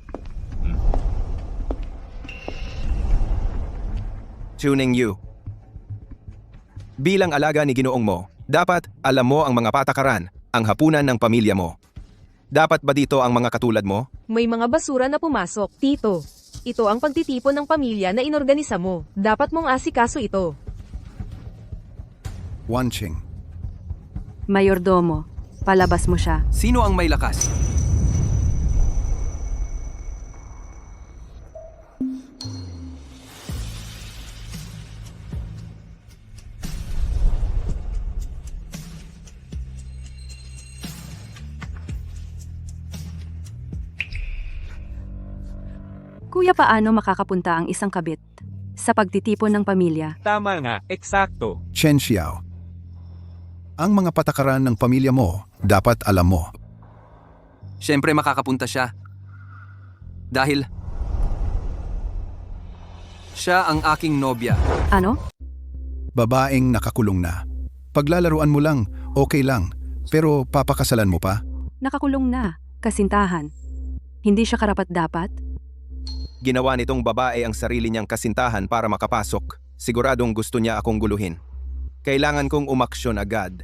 Tuning you. Bilang alaga ni Ginoong mo, dapat alam mo ang mga patakaran, ang hapunan ng pamilya mo. Dapat ba dito ang mga katulad mo? May mga basura na pumasok. Tito, ito ang pagtitipon ng pamilya na inorganisa mo. Dapat mong asikaso ito. Wanching. Mayordomo, palabas mo siya. Sino ang may lakas? Kuya, paano makakapunta ang isang kabit sa pagtitipon ng pamilya? Tama nga, eksakto. Chen Xiao. Ang mga patakaran ng pamilya mo, dapat alam mo. Siyempre makakapunta siya. Dahil siya ang aking nobya. Ano? Babaeng nakakulong na. Paglalaruan mo lang, okay lang. Pero papakasalan mo pa? Nakakulong na. Kasintahan. Hindi siya karapat-dapat? Ginawa nitong babae ang sarili niyang kasintahan para makapasok. Siguradong gusto niya akong guluhin. Kailangan kong umaksyon agad.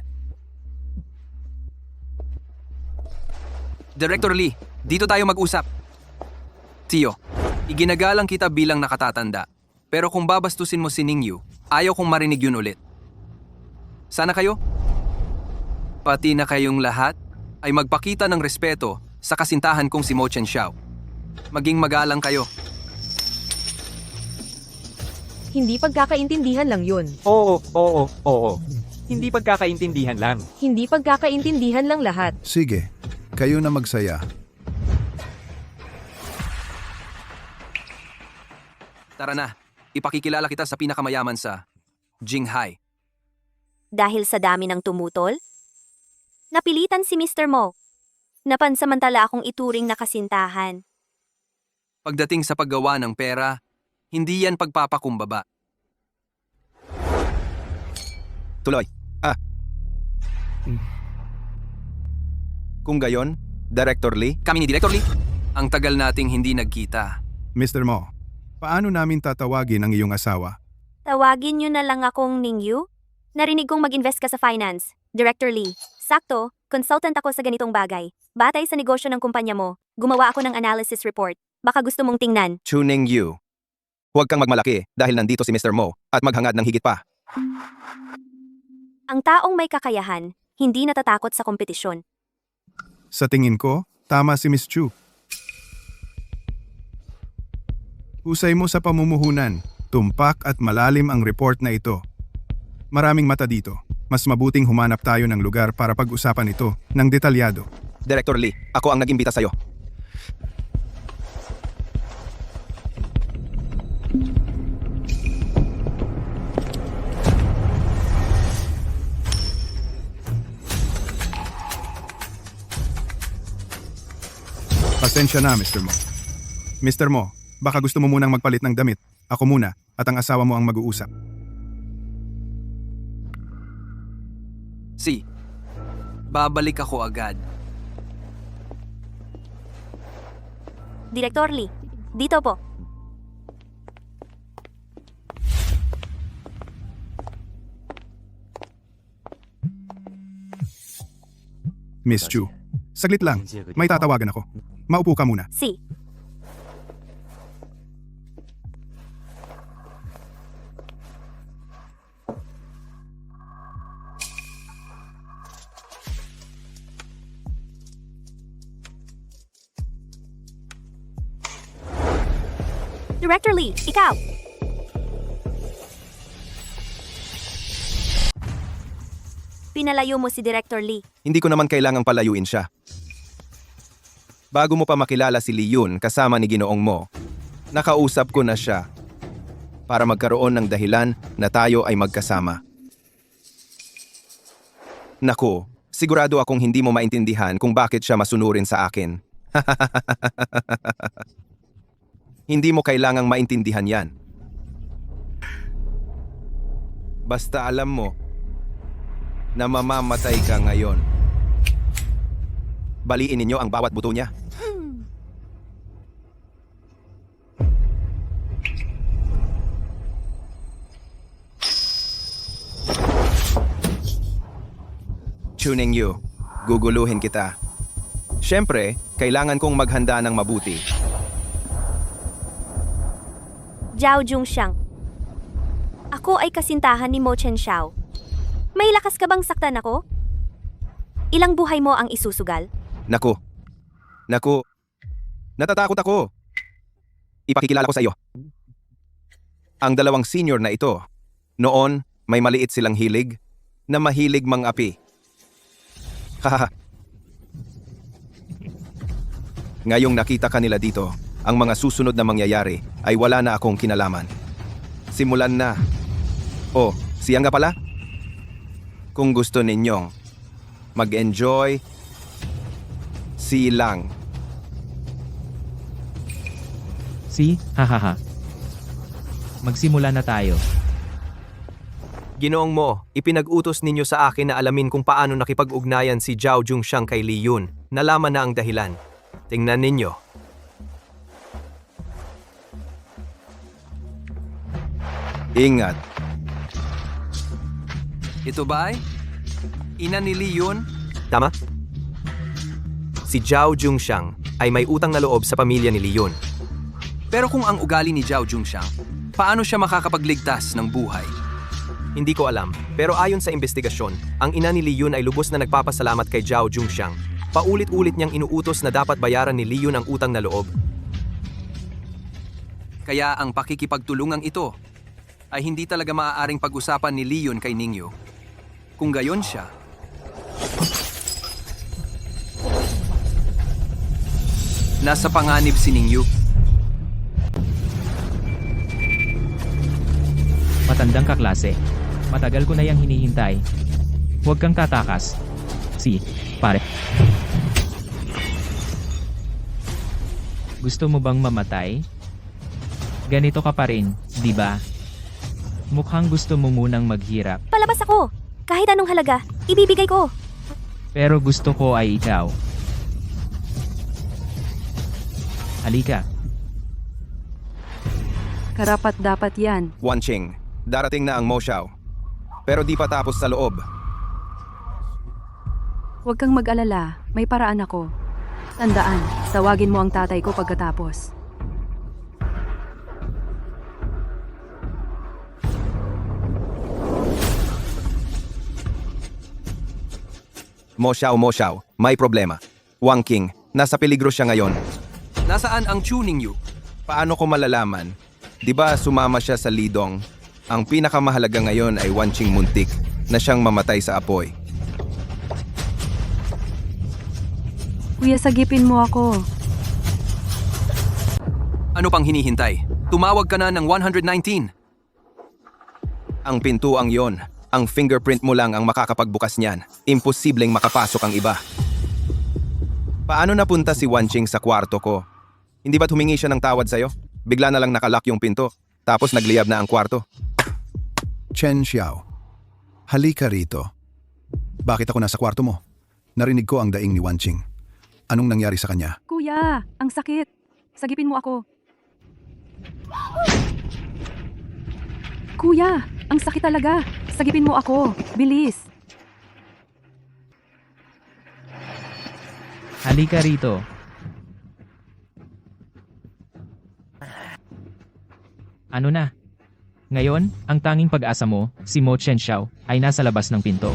Director Lee, dito tayo mag-usap. Tio, iginagalang kita bilang nakatatanda. Pero kung babastusin mo si Ningyu, ayaw kong marinig yun ulit. Sana kayo, pati na kayong lahat, ay magpakita ng respeto sa kasintahan kong si Mo Chen Xiao. Maging magalang kayo. Hindi pagkakaintindihan lang yun. Oo. Hindi pagkakaintindihan lang. Hindi pagkakaintindihan lang lahat. Sige, kayo na magsaya. Tara na, ipakikilala kita sa pinakamayaman sa Jinghai. Dahil sa dami ng tumutol? Napilitan si Mr. Mo. Napansamantala akong ituring na kasintahan. Pagdating sa paggawa ng pera, hindi yan pagpapakumbaba. Tuloy. Kung gayon, Director Lee, Kami ni Director Lee, ang tagal nating hindi nagkita. Mr. Mo, paano namin tatawagin ang iyong asawa? Tawagin niyo na lang akong Ningyu? Narinig kong mag-invest ka sa finance. Director Lee, sakto, consultant ako sa ganitong bagay. Batay sa negosyo ng kumpanya mo, gumawa ako ng analysis report. Baka gusto mong tingnan. tuning you. Huwag kang magmalaki dahil nandito si Mr. Mo at maghangad ng higit pa. Ang taong may kakayahan, hindi natatakot sa kompetisyon. Sa tingin ko, tama si Miss Chu. Husay mo sa pamumuhunan. Tumpak at malalim ang report na ito. Maraming mata dito. Mas mabuting humanap tayo ng lugar para pag-usapan ito ng detalyado. Director Lee, ako ang nag-imbita sa'yo. Pasensya na, Mr. Mo. Mr. Mo, baka gusto mo munang magpalit ng damit. Ako muna at ang asawa mo ang mag-uusap. Si, babalik ako agad. Director Lee, dito po. Miss Chu, saglit lang. May tatawagan ako. Maupo ka muna. Si, Director Lee, ikaw. Pinalayo mo si Director Lee. Hindi ko naman kailangang palayuin siya. Bago mo pa makilala si Lee Yun kasama ni Ginoong Mo, nakausap ko na siya para magkaroon ng dahilan na tayo ay magkasama. Naku, sigurado akong hindi mo maintindihan kung bakit siya masunurin sa akin. Hindi mo kailangang maintindihan yan. Basta alam mo na mamamatay ka ngayon. Baliin ninyo ang bawat buto niya. Tuning you, guguluhin kita. Siyempre, kailangan kong maghanda ng mabuti. Zhao Zhongxiang. Ako ay kasintahan ni Mo Chen Xiao. May lakas ka bang saktan ako? Ilang buhay mo ang isusugal? Naku, natatakot ako. Ipakikilala ko sa iyo. Ang dalawang senior na ito, noon may maliit silang hilig na mahilig mang-api. Hahaha. Ngayong nakita kanila dito, ang mga susunod na mangyayari ay wala na akong kinalaman. Simulan na. Oh, siya nga pala? Kung gusto ninyong mag-enjoy, silang. Si, hahaha. Magsimula na tayo. Ginoong Mo, ipinag-utos ninyo sa akin na alamin kung paano nakipag-ugnayan si Zhao Zhongxiang kay Lee Yun. Nalaman na ang dahilan. Tingnan ninyo. Ingat. Ito ba ay? Ina ni Lee Yun? Tama? Si Zhao Zhongxiang ay may utang na loob sa pamilya ni Lee Yun. Pero kung ang ugali ni Zhao Zhongxiang, paano siya makakapagligtas ng buhay? Hindi ko alam, pero ayon sa investigasyon, ang ina ni Lee Yun ay lubos na nagpapasalamat kay Zhao Zhongxiang. Paulit-ulit niyang inuutos na dapat bayaran ni Lee Yun ang utang na loob. Kaya ang pakikipagtulungang ito ay hindi talaga maaaring pag-usapan ni Lee Yun kay Ningyu. Kung gayon siya, nasa panganib si Ningyu. Matandang kaklase. Matagal ko na yang hinihintay. Huwag kang tatakas. Si, pare. Gusto mo bang mamatay? Ganito ka pa rin, di ba? Mukhang gusto mo munang maghirap. Palabas ako. Kahit anong halaga, ibibigay ko. Pero gusto ko ay ikaw. Halika. Karapat dapat yan. Wanqing, darating na ang Mo Xiao. Pero di pa tapos sa loob. Huwag kang mag-alala, may paraan ako. Tandaan, tawagin mo ang tatay ko pagkatapos. Mo Xiao, may problema. Wanqing, nasa peligro siya ngayon. Nasaan ang Chu Ningyu? Paano ko malalaman? Di ba sumama siya sa Lidong? Ang pinakamahalaga ngayon ay Wanqing muntik na siyang mamatay sa apoy. Kuya, sagipin mo ako. Ano pang hinihintay? Tumawag ka na ng 119. Ang pintuang yon, ang fingerprint mo lang ang makakapagbukas niyan. Imposibleng makapasok ang iba. Paano napunta si Wanqing sa kwarto ko? Hindi ba't humingi siya ng tawad sa'yo? Bigla na lang nakalock yung pinto. Tapos nagliyab na ang kwarto. Chen Xiao, halika rito. Bakit ako nasa kwarto mo? Narinig ko ang daing ni Wanqing. Anong nangyari sa kanya? Kuya, ang sakit. Sagipin mo ako. Kuya, ang sakit talaga. Sagipin mo ako. Bilis. Halika rito. Ano na? Ngayon, ang tanging pag-asa mo, si Mo Chen-xiao, ay nasa labas ng pinto.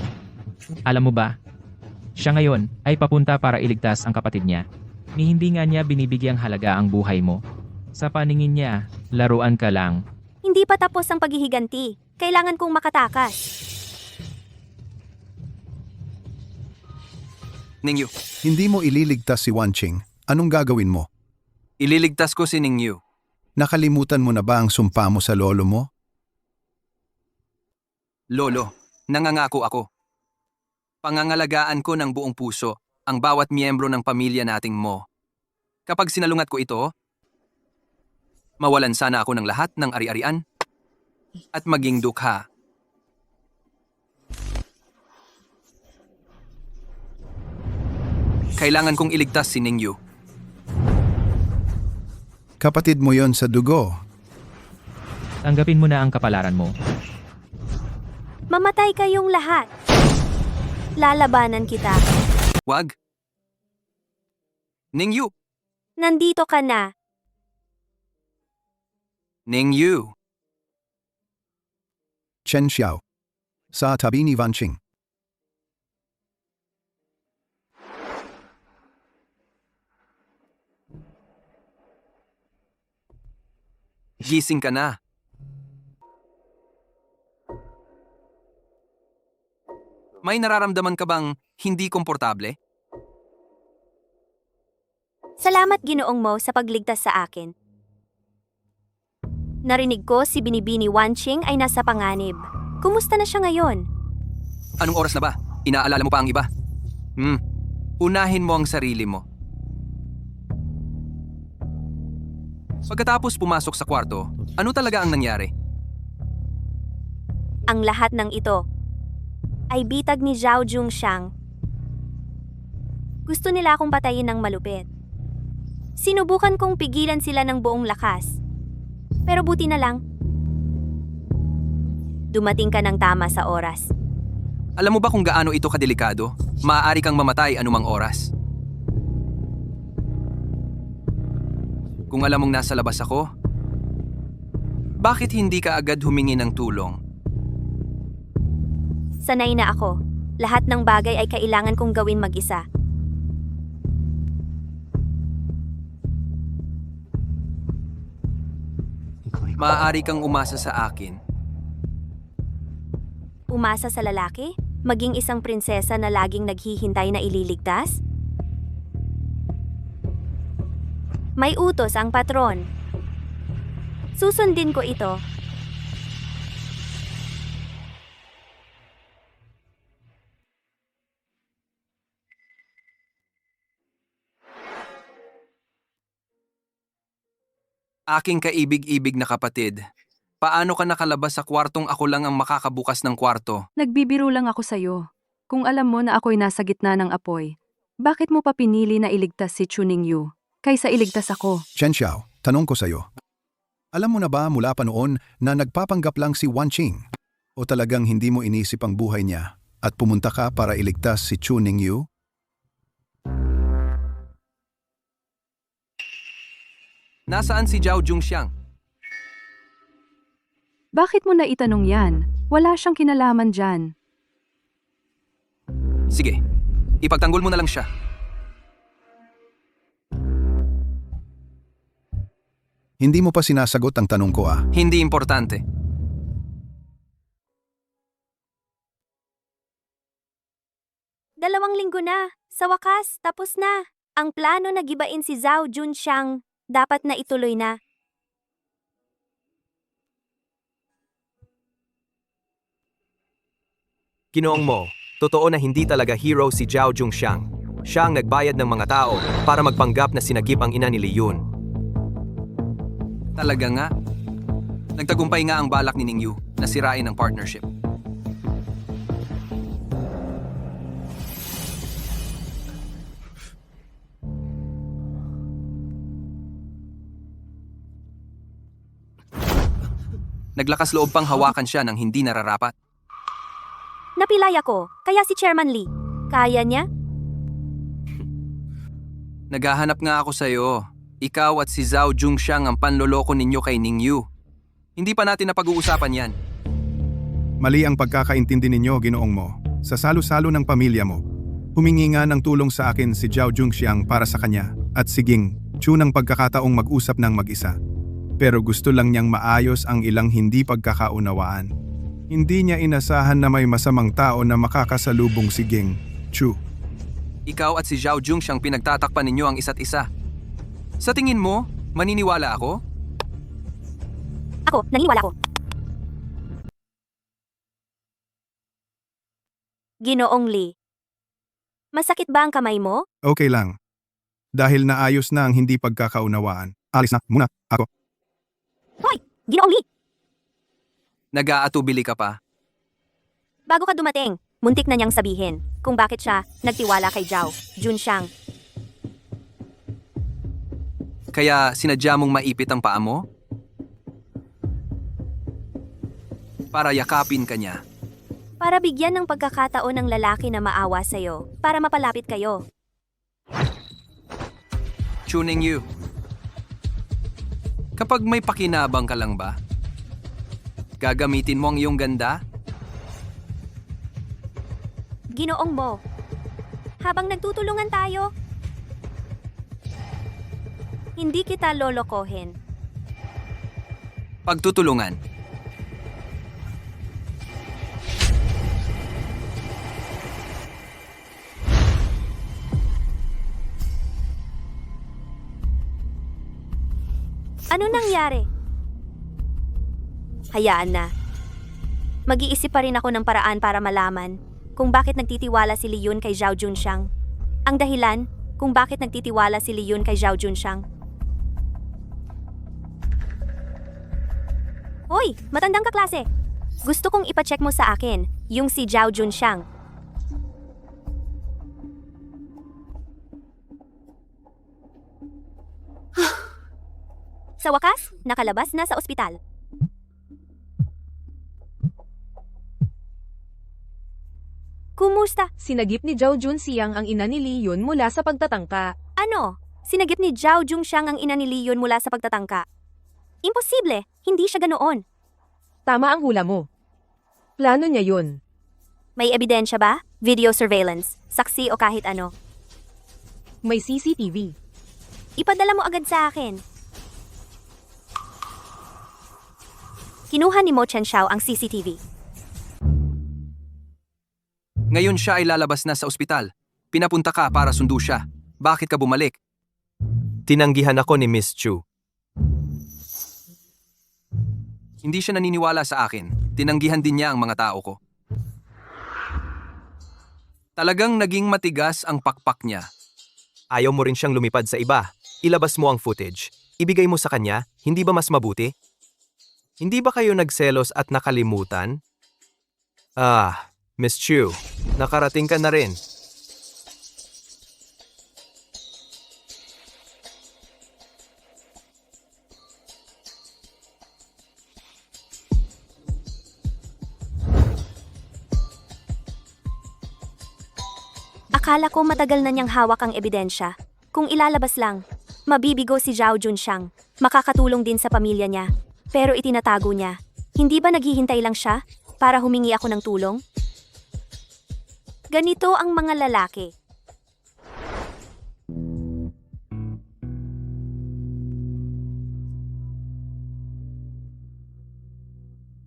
Alam mo ba? Siya ngayon ay papunta para iligtas ang kapatid niya. Ni hindi nga niya binibigyang halaga ang buhay mo. Sa paningin niya, laruan ka lang. Hindi pa tapos ang paghihiganti. Kailangan kong makatakas. Ningyu, Hindi mo ililigtas si Wanqing. Anong gagawin mo? ililigtas ko si Ningyu. Nakalimutan mo na ba ang sumpa mo sa lolo mo? Lolo, nangangako ako. Pangangalagaan ko ng buong puso ang bawat miyembro ng pamilya nating Mo. Kapag sinalungat ko ito, mawalan sana ako ng lahat ng ari-arian at maging dukha. Kailangan kong iligtas si Ningyu. Kapatid mo yon sa dugo. Tanggapin mo na ang kapalaran mo. Mamatay kayong lahat. Lalabanan kita. Wag. Ningyu! Nandito ka na. Ningyu! Chen Xiao. Sa tabi ni Wanqing. Gising ka na. May nararamdaman ka bang hindi komportable? Salamat Ginoong Mo sa pagligtas sa akin. Narinig ko si Binibini Wanqing ay nasa panganib. Kumusta na siya ngayon? Anong oras na ba? Inaalala mo pa ang iba? Unahin mo ang sarili mo. Pagkatapos pumasok sa kwarto, ano talaga ang nangyari? Ang lahat ng ito ay bitag ni Zhao Zhongxiang. Gusto nila akong patayin ng malupit. Sinubukan kong pigilan sila ng buong lakas. Pero buti na lang. Dumating ka ng tama sa oras. Alam mo ba kung gaano ito kadelikado? Maaari kang mamatay anumang oras. Kung alam mong nasa labas ako, bakit hindi ka agad humingi ng tulong? Sanay na ako. Lahat ng bagay ay kailangan kong gawin mag-isa. Maaari kang umasa sa akin. Umasa sa lalaki? Maging isang prinsesa na laging naghihintay na ililigtas? May utos ang patron. Susundin ko ito. Aking kaibig-ibig na kapatid, paano ka nakalabas sa kwartong ako lang ang makakabukas ng kwarto? Nagbibiro lang ako sa'yo. Kung alam mo na ako'y nasa gitna ng apoy, bakit mo pa pinili na iligtas si Chu Ningyu kaysa iligtas ako? Chen Xiao, tanong ko sa'yo. Alam mo na ba mula pa noon na nagpapanggap lang si Wanqing? O talagang hindi mo inisip ang buhay niya at pumunta ka para iligtas si Chu Ningyu? Nasaan si Zhao Zhongxiang? Bakit mo na itanong yan? Wala siyang kinalaman dyan. Sige, ipagtanggol mo na lang siya. Hindi mo pa sinasagot ang tanong ko Hindi importante. Dalawang linggo na. Sa wakas, tapos na. Ang plano na gibain si Zhao Zhongxiang, dapat na ituloy na. Ginoong Mo, totoo na hindi talaga hero si Zhao Zhongxiang. Siya ang nagbayad ng mga tao para magpanggap na sinagip ang ina ni Li Yun. Talaga nga? Nagtagumpay nga ang balak ni Ningyu na sirain ang partnership. Naglakas loob pang hawakan siya ng hindi nararapat. Napilay ako, kaya si Chairman Lee. Kaya niya? Naghahanap nga ako sa'yo. Ikaw at si Zhao Jungxiang ang panloloko ninyo kay Ningyu. Hindi pa natin napag-uusapan yan. Mali ang pagkakaintindi ninyo, Ginoong Mo. Sa salo-salo ng pamilya mo, humingi nga ng tulong sa akin si Zhao Jungxiang para sa kanya at siging Chu ng pagkakataong mag-usap ng mag-isa. Pero gusto lang niyang maayos ang ilang hindi pagkakaunawaan. Hindi niya inasahan na may masamang tao na makakasalubong si Ging Chu. Ikaw at si Zhao Jungxiang pinagtatakpan ninyo ang isa't isa. Sa tingin mo, maniniwala ako? Ako, naniniwala ko. Ginoong Lee. Masakit ba ang kamay mo? Okay lang. Dahil naayos na ang hindi pagkakaunawaan, alis na muna ako. Hoy! Ginoong Lee! Nag-aatubili ka pa. Bago ka dumating, muntik na niyang sabihin kung bakit siya nagtiwala kay Zhao Junxiang. Kaya sinadya mong maipit ang paa mo? Para yakapin ka niya. Para bigyan ng pagkakataon ng lalaki na maawa sa'yo, para mapalapit kayo. Tuning you. Kapag may pakinabang ka lang ba? Gagamitin mo ang iyong ganda? Ginoong Mo, habang nagtutulungan tayo, hindi kita lolokohin. Pagtutulungan. Ano nangyari? Hayaan na. Mag-iisip pa rin ako ng paraan para malaman kung bakit nagtitiwala si Liyun kay Zhao Junxiang. Ang dahilan kung bakit nagtitiwala si Liyun kay Zhao Junxiang. Hoy, matandang kaklase. Gusto kong ipacheck mo sa akin yung si Zhao Junxiang. Sa wakas, nakalabas na sa ospital. Kumusta? Sinagip ni Zhao Junxiang ang ina ni Li Yun mula sa pagtatangka. Ano? Sinagip ni Zhao Junxiang ang ina ni Leon mula sa pagtatangka. Imposible, hindi siya ganoon. Tama ang hula mo. Plano niya yun. May ebidensya ba? Video surveillance, saksi o kahit ano. May CCTV. Ipadala mo agad sa akin. Kinuha ni Mo Chen-xiao ang CCTV. Ngayon siya ay lalabas na sa ospital. Pinapunta ka para sundo siya. Bakit ka bumalik? Tinanggihan ako ni Miss Chu. Hindi siya naniniwala sa akin. Tinanggihan din niya ang mga tao ko. Talagang naging matigas ang pakpak niya. Ayaw mo rin siyang lumipad sa iba. Ilabas mo ang footage. Ibigay mo sa kanya, hindi ba mas mabuti? Hindi ba kayo nagselos at nakalimutan? Miss Chu, nakarating ka na rin. Akala ko matagal na niyang hawak ang ebidensya. Kung ilalabas lang, mabibigo si Zhao Junxiang. Makakatulong din sa pamilya niya. Pero itinatago niya. Hindi ba naghihintay lang siya para humingi ako ng tulong? Ganito ang mga lalaki.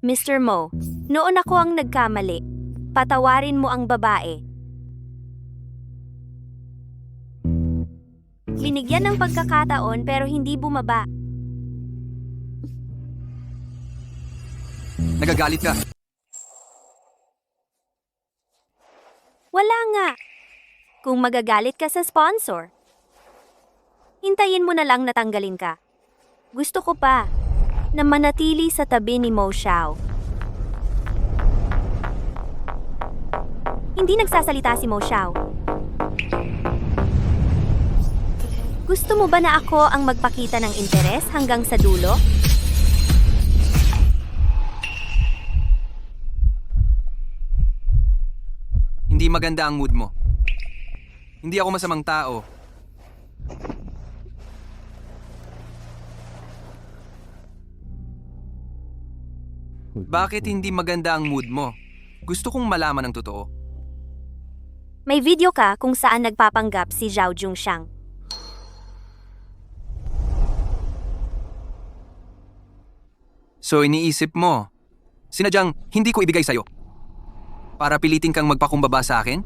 Mr. Mo, noon ako ang nagkamali. Patawarin mo ang babae. Binigyan ng pagkakataon pero hindi bumaba. Nagagalit ka. Wala nga. Kung magagalit ka sa sponsor, hintayin mo na lang natanggalin ka. Gusto ko pa. na manatili sa tabi ni Mo Xiao. Hindi nagsasalita si Mo Xiao. Gusto mo ba na ako ang magpakita ng interes hanggang sa dulo? Hindi maganda ang mood mo. Hindi ako masamang tao. Bakit hindi maganda ang mood mo? Gusto kong malaman ang totoo. May video ka kung saan nagpapanggap si Zhao Zhongxiang. So iniisip mo, sinadyang hindi ko ibigay sa'yo para pilitin kang magpakumbaba sa akin?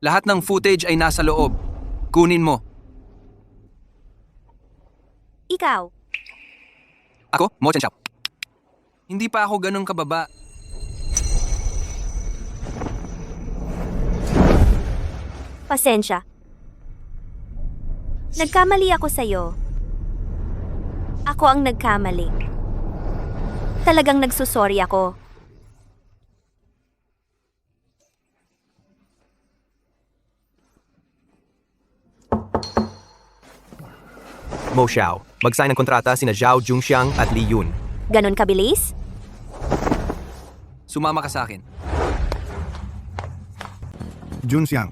Lahat ng footage ay nasa loob. Kunin mo. Ikaw, Ako, Mo Chen Xiao. Hindi pa ako ganun kababa. pasensya. Nagkamali ako sa'yo. Ako ang nagkamali. Talagang nagsusorry ako. Mo Xiao, mag-sign ng kontrata sina Zhao Zhongxiang at Li Yun. Ganon kabilis? Sumama ka sa akin. Junxiang,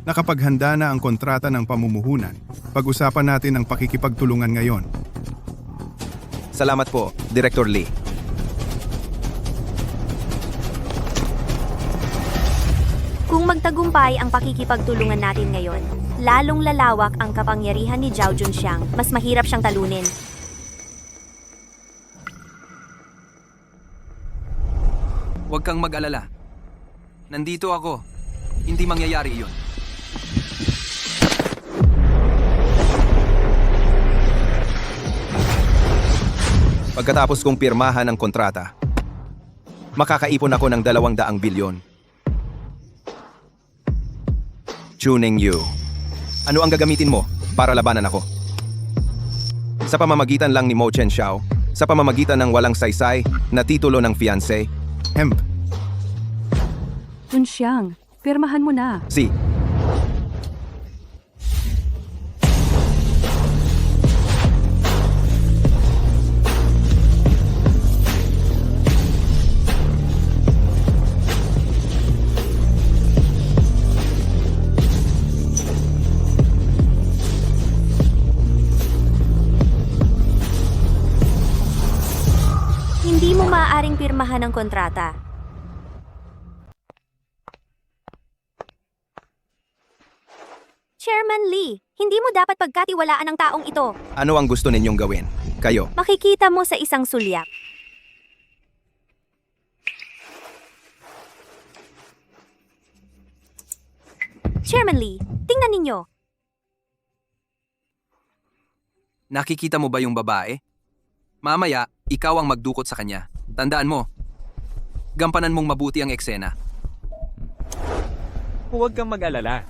nakapaghanda na ang kontrata ng pamumuhunan. Pag-usapan natin ang pakikipagtulungan ngayon. Salamat po, Director Li. Kung magtagumpay ang pakikipagtulungan natin ngayon, lalong lalawak ang kapangyarihan ni Zhao Zhongxiang, mas mahirap siyang talunin. Huwag kang mag-alala. Nandito ako. Hindi mangyayari iyon. Pagkatapos kong pirmahan ang kontrata, makakaipon ako ng 200 bilyon. Chuning Yu, ano ang gagamitin mo para labanan ako? Sa pamamagitan lang ni Mo Chen Xiao, sa pamamagitan ng walang saysay na titulo ng fiancé, Hemp, Junxiang, pirmahan mo na. si Hindi mo maaaring pirmahan ang kontrata. Chairman Lee, hindi mo dapat pagkatiwalaan ang taong ito. ano ang gusto ninyong gawin? Kayo, Makikita mo sa isang sulyap. Chairman Lee, tingnan ninyo. Nakikita mo ba yung babae? Mamaya, ikaw ang magdukot sa kanya. Tandaan mo, gampanan mong mabuti ang eksena. Huwag kang mag-alala.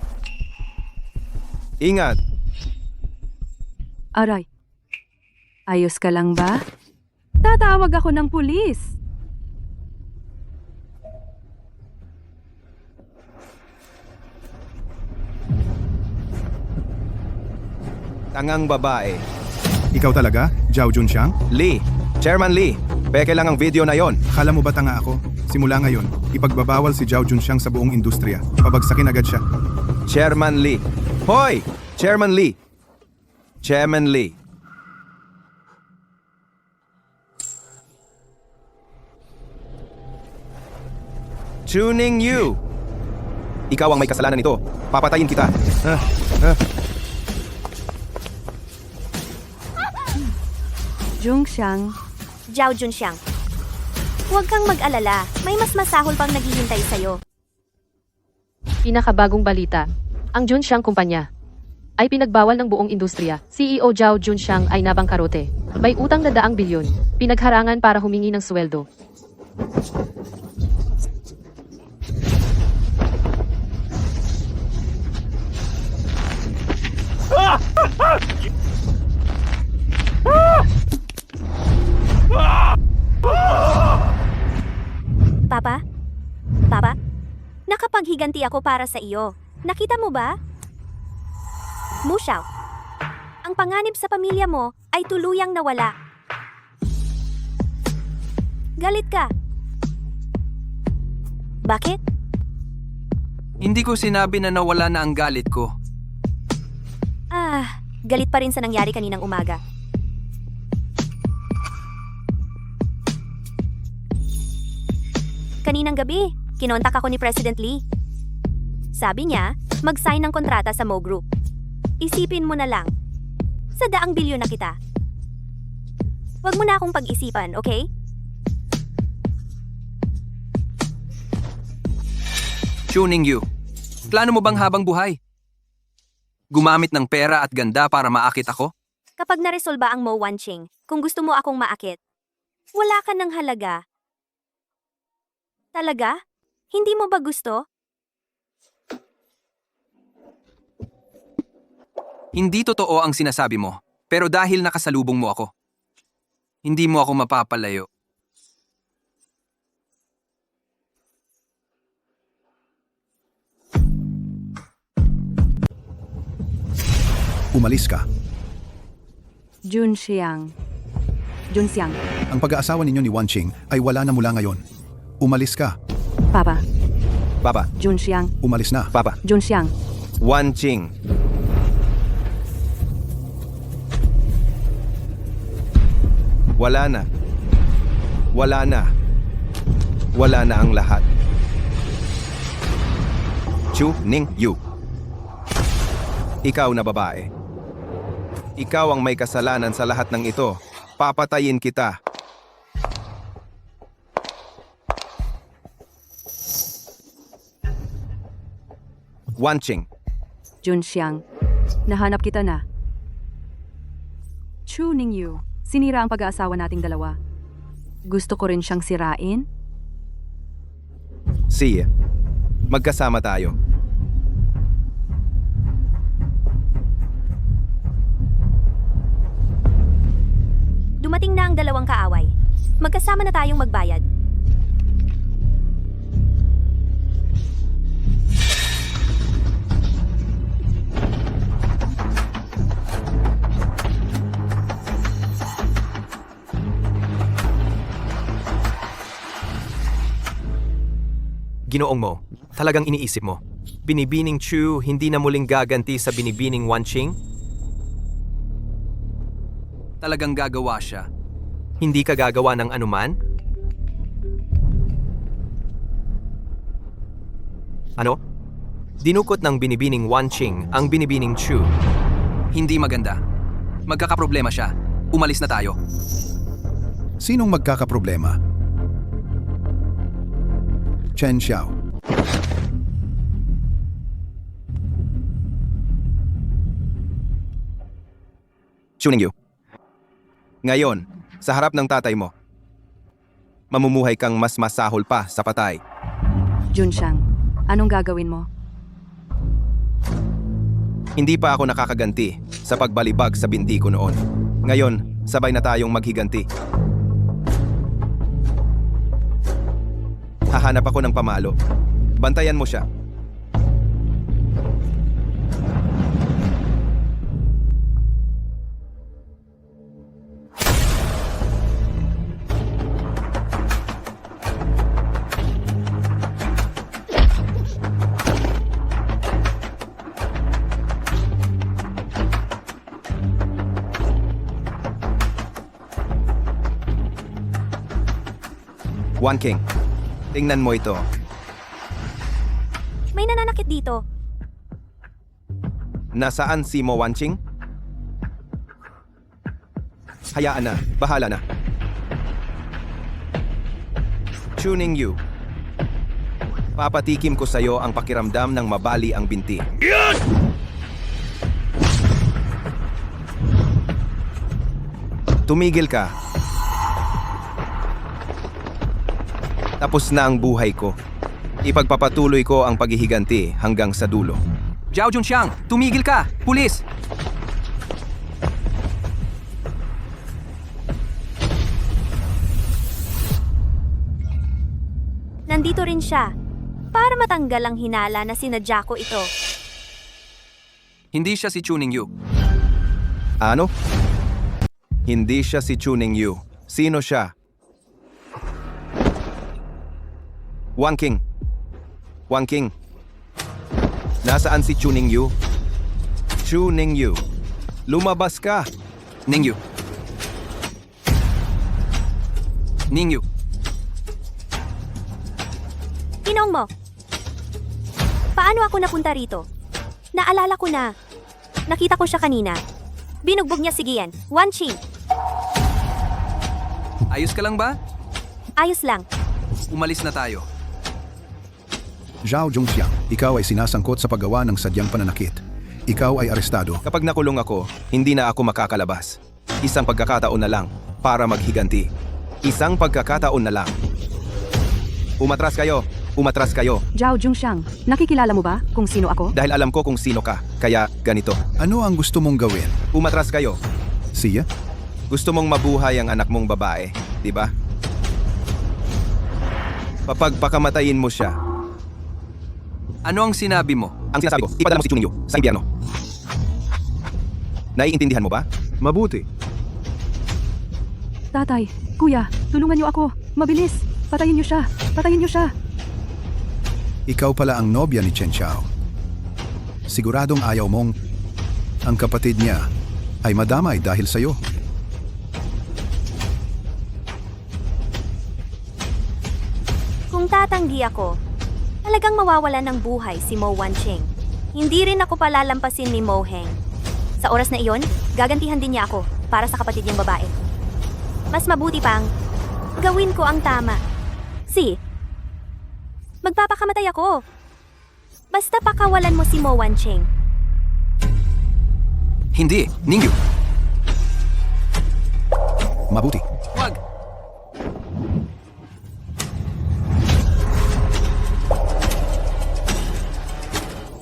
ingat! Aray. Ayos ka lang ba? Tatawag ako ng pulis. Tangang babae. ikaw talaga, Zhao Junxiang? Li, Chairman Li, peke lang ang video na yon. Akala mo ba tanga ako? Simula ngayon, ipagbabawal si Zhao Junxiang sa buong industriya. Pabagsakin agad siya. Chairman Li. Hoy! Chairman Li! Chairman Li. Chuning Yu! Ikaw ang may kasalanan nito. Papatayin kita. Junxiang, Zhao Junxiang. Huwag kang mag-alala, may mas masahol pang naghihintay sa'yo. Pinakabagong balita. Ang Junxiang kumpanya. ay pinagbawal ng buong industriya. CEO Zhao Junxiang ay nabangkarote. May utang na 100 bilyon. Pinagharangan para humingi ng sweldo. Papa? Papa? Nakapaghiganti ako para sa iyo. Nakita mo ba? Mu Xiao, ang panganib sa pamilya mo ay tuluyang nawala. Galit ka. Bakit? Hindi ko sinabi na nawala na ang galit ko. Galit pa rin sa nangyari kaninang umaga. Kaninang gabi, kinontak ako ni President Lee. Sabi niya, mag-sign ng kontrata sa Mo Group. Isipin mo na lang. Sa 100 bilyon na kita. Huwag mo na akong pag-isipan, okay? Chu Ningyu, plano mo bang habang buhay? Gumamit ng pera at ganda para maakit ako? Kapag naresolba ang Mo Wanqing, kung gusto mo akong maakit, wala ka ng halaga. Talaga? Hindi mo ba gusto? Hindi totoo ang sinasabi mo, pero dahil nakasalubong mo ako, hindi mo ako mapapalayo. Umalis ka. Junxiang. Ang pag-aasawa ninyo ni Wanqing ay wala na mula ngayon. Umalis ka. Papa. Papa, Junxiang. Umalis na. Papa. Junxiang. Wanqing. Wala na. Wala na. Wala na ang lahat. Chu Ningyu. Ikaw na babae. Ikaw ang may kasalanan sa lahat ng ito. Papatayin kita. Wanqing. Junxiang. Nahanap kita na. Chu Ningyu. Sinira ang pag-aasawa nating dalawa. Gusto ko rin siyang sirain? Sige. Magkasama tayo. Dumating na ang dalawang kaaway. Magkasama na tayong magbayad. Ginoong Mo, talagang iniisip mo. Binibining Chu hindi na muling gaganti sa binibining Wanqing? Talagang gagawa siya. Hindi ka gagawa ng anuman? Ano? Dinukot ng binibining Wanqing ang binibining Chu. Hindi maganda. Magkakaproblema siya. Umalis na tayo. Sinong magkakaproblema? Chen Xiao. Chu Ningyu. Ngayon, sa harap ng tatay mo, mamumuhay kang mas masahol pa sa patay. Junxiang. Anong gagawin mo? Hindi pa ako nakakaganti sa pagbalibag sa binti ko noon. Ngayon, sabay na tayong maghiganti. Hahanap ako ng pamalo. Bantayan mo siya. Wanqing, tingnan mo ito. May nananakit dito. Nasaan si Mo Wanqing? Hayaan na, bahala na. Chu Ningyu, papatikim ko sa'yo ang pakiramdam ng mabali ang binti. tumigil ka. Tapos na ang buhay ko. Ipagpapatuloy ko ang paghihiganti hanggang sa dulo. Zhao Junxiang, tumigil ka! Pulis! Nandito rin siya. Para matanggal ang hinala na sinadya ko ito. Hindi siya si Chuning Yu. Ano? Hindi siya si Chuning Yu. Sino siya? Wang King. Wang King. Nasaan si Chuning Yu? Chuning Yu. Lumabas ka. Ningyu. Ningyu. Tinong mo. Paano ako napunta rito? Naalala ko na. Nakita ko siya kanina. Binugbog niya si Gian. Wanqing. Ayos ka lang ba? Ayos lang. Umalis na tayo. Zhao Zhongxiang, ikaw ay sinasangkot sa paggawa ng sadyang pananakit. Ikaw ay arestado. Kapag nakulong ako, hindi na ako makakalabas. Isang pagkakataon na lang para maghiganti. Isang pagkakataon na lang. Umatras kayo. Umatras kayo. Zhao Junxiang, nakikilala mo ba kung sino ako? Dahil alam ko kung sino ka. Kaya ganito. Ano ang gusto mong gawin? Umatras kayo. Siya? Gusto mong mabuhay ang anak mong babae, di ba? Papagpakamatayin mo siya. Ano ang sinabi mo? Ang sinasabi ko, ipadala mo si Chuning Yu sa impyerno. Naiintindihan mo ba? Mabuti. Tatay, kuya, tulungan niyo ako. Mabilis. Patayin niyo siya. Patayin niyo siya. Ikaw pala ang nobya ni Chen Xiao. Siguradong ayaw mong ang kapatid niya ay madamay dahil sa'yo. Kung tatanggi ako, talagang mawawalan ng buhay si Mo Wanqing. Hindi rin ako palalampasin ni Mo Heng. Sa oras na iyon, gagantihan din niya ako para sa kapatid niyang babae. Mas mabuti pang gawin ko ang tama. Magpapakamatay ako. Basta pakawalan mo si Mo Wanqing. Hindi, Ningyu. Mabuti. Wag.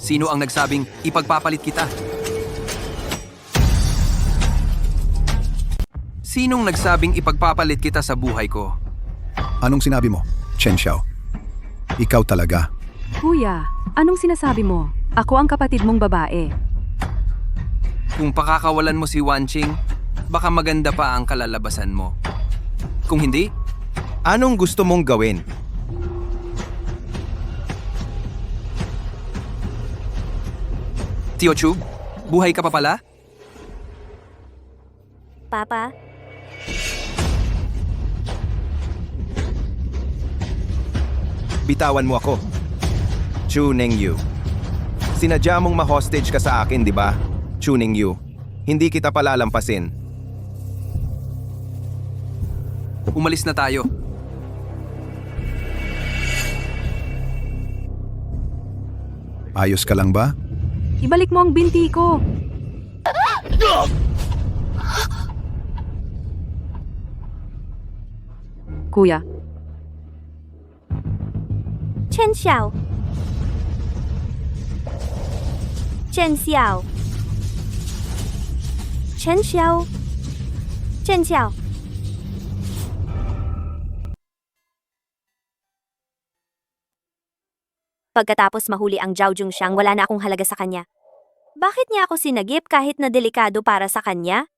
Sino ang nagsabing ipagpapalit kita? Sinong nagsabing ipagpapalit kita sa buhay ko? Anong sinabi mo, Chen Xiao? Ikaw talaga. Kuya, anong sinasabi mo? Ako ang kapatid mong babae. Kung pakakawalan mo si Wanqing, baka maganda pa ang kalalabasan mo. Kung hindi, Anong gusto mong gawin? Tio Chu, buhay ka pa pala? Papa, Bitawan mo ako. Chuning Yu. Sinadya mong ma-hostage ka sa akin, di ba? Chuning Yu. Hindi kita palalampasin. Umalis na tayo. Ayos ka lang ba? Ibalik mo ang binti ko. Kuya, Chen Xiao. Chen Xiao. Chen Xiao. Chen Xiao. Pagkatapos mahuli ang Zhao Junxiang, wala na akong halaga sa kanya. Bakit niya ako sinagip kahit na delikado para sa kanya?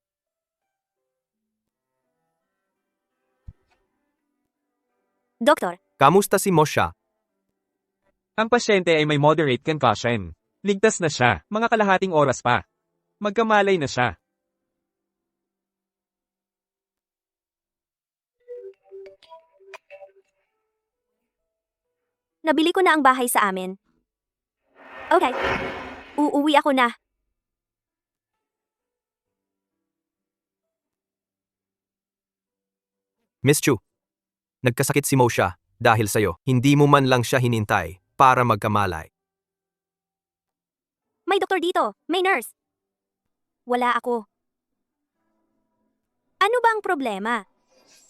Doktor, Kamusta si Mosha? Ang pasyente ay may moderate concussion. Ligtas na siya, mga kalahating oras pa. Magkamalay na siya. nabili ko na ang bahay sa amin. Okay. Uuwi ako na. Miss Chu, nagkasakit si Mosha dahil sa'yo. Hindi mo man lang siya hinintay para magkamalay. May doktor dito. May nurse. Wala ako. Ano ba ang problema?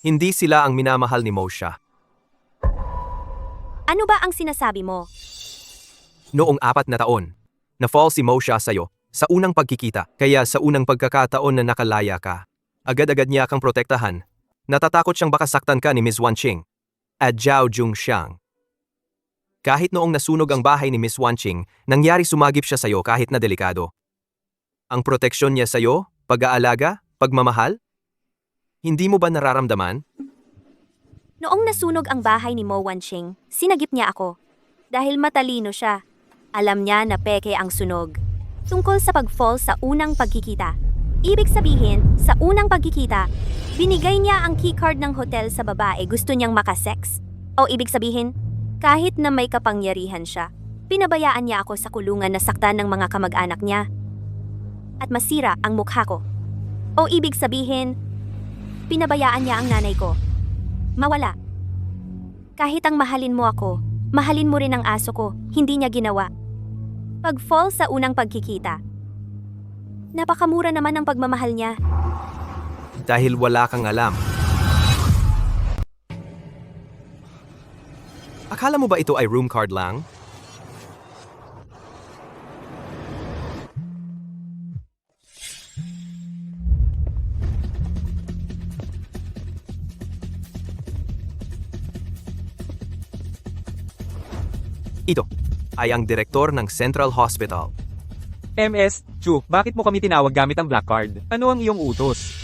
Hindi sila ang minamahal ni Moshe. Ano ba ang sinasabi mo? Noong 4 na taon, na-fall si Moshe sa'yo sa unang pagkikita, kaya sa unang pagkakataon na nakalaya ka. Agad-agad niya kang protektahan. Natatakot siyang baka saktan ka ni Miss Wanqing at Zhao Zhongxiang. Kahit noong nasunog ang bahay ni Miss Wanqing, nangyari sumagip siya sa'yo kahit na delikado. Ang proteksyon niya sa'yo, pag-aalaga, pagmamahal? Hindi mo ba nararamdaman? Noong nasunog ang bahay ni Mo Wanqing, sinagip niya ako. Dahil matalino siya. Alam niya na peke ang sunog. Tungkol sa pag-fall sa unang pagkikita. Ibig sabihin, sa unang pagkikita, binigay niya ang keycard ng hotel sa babae gusto niyang makasex. O ibig sabihin, kahit na may kapangyarihan siya, pinabayaan niya ako sa kulungan na saktan ng mga kamag-anak niya. At masira ang mukha ko. O ibig sabihin, pinabayaan niya ang nanay ko. Mawala. Kahit ang mahalin mo ako, mahalin mo rin ang aso ko, hindi niya ginawa. Pag-fall sa unang pagkikita. Napakamura naman ang pagmamahal niya. Dahil wala kang alam. Akala mo ba ito ay room card lang? Ito ay ang direktor ng Central Hospital. MS, Chu, bakit mo kami tinawag gamit ang black card? Ano ang iyong utos?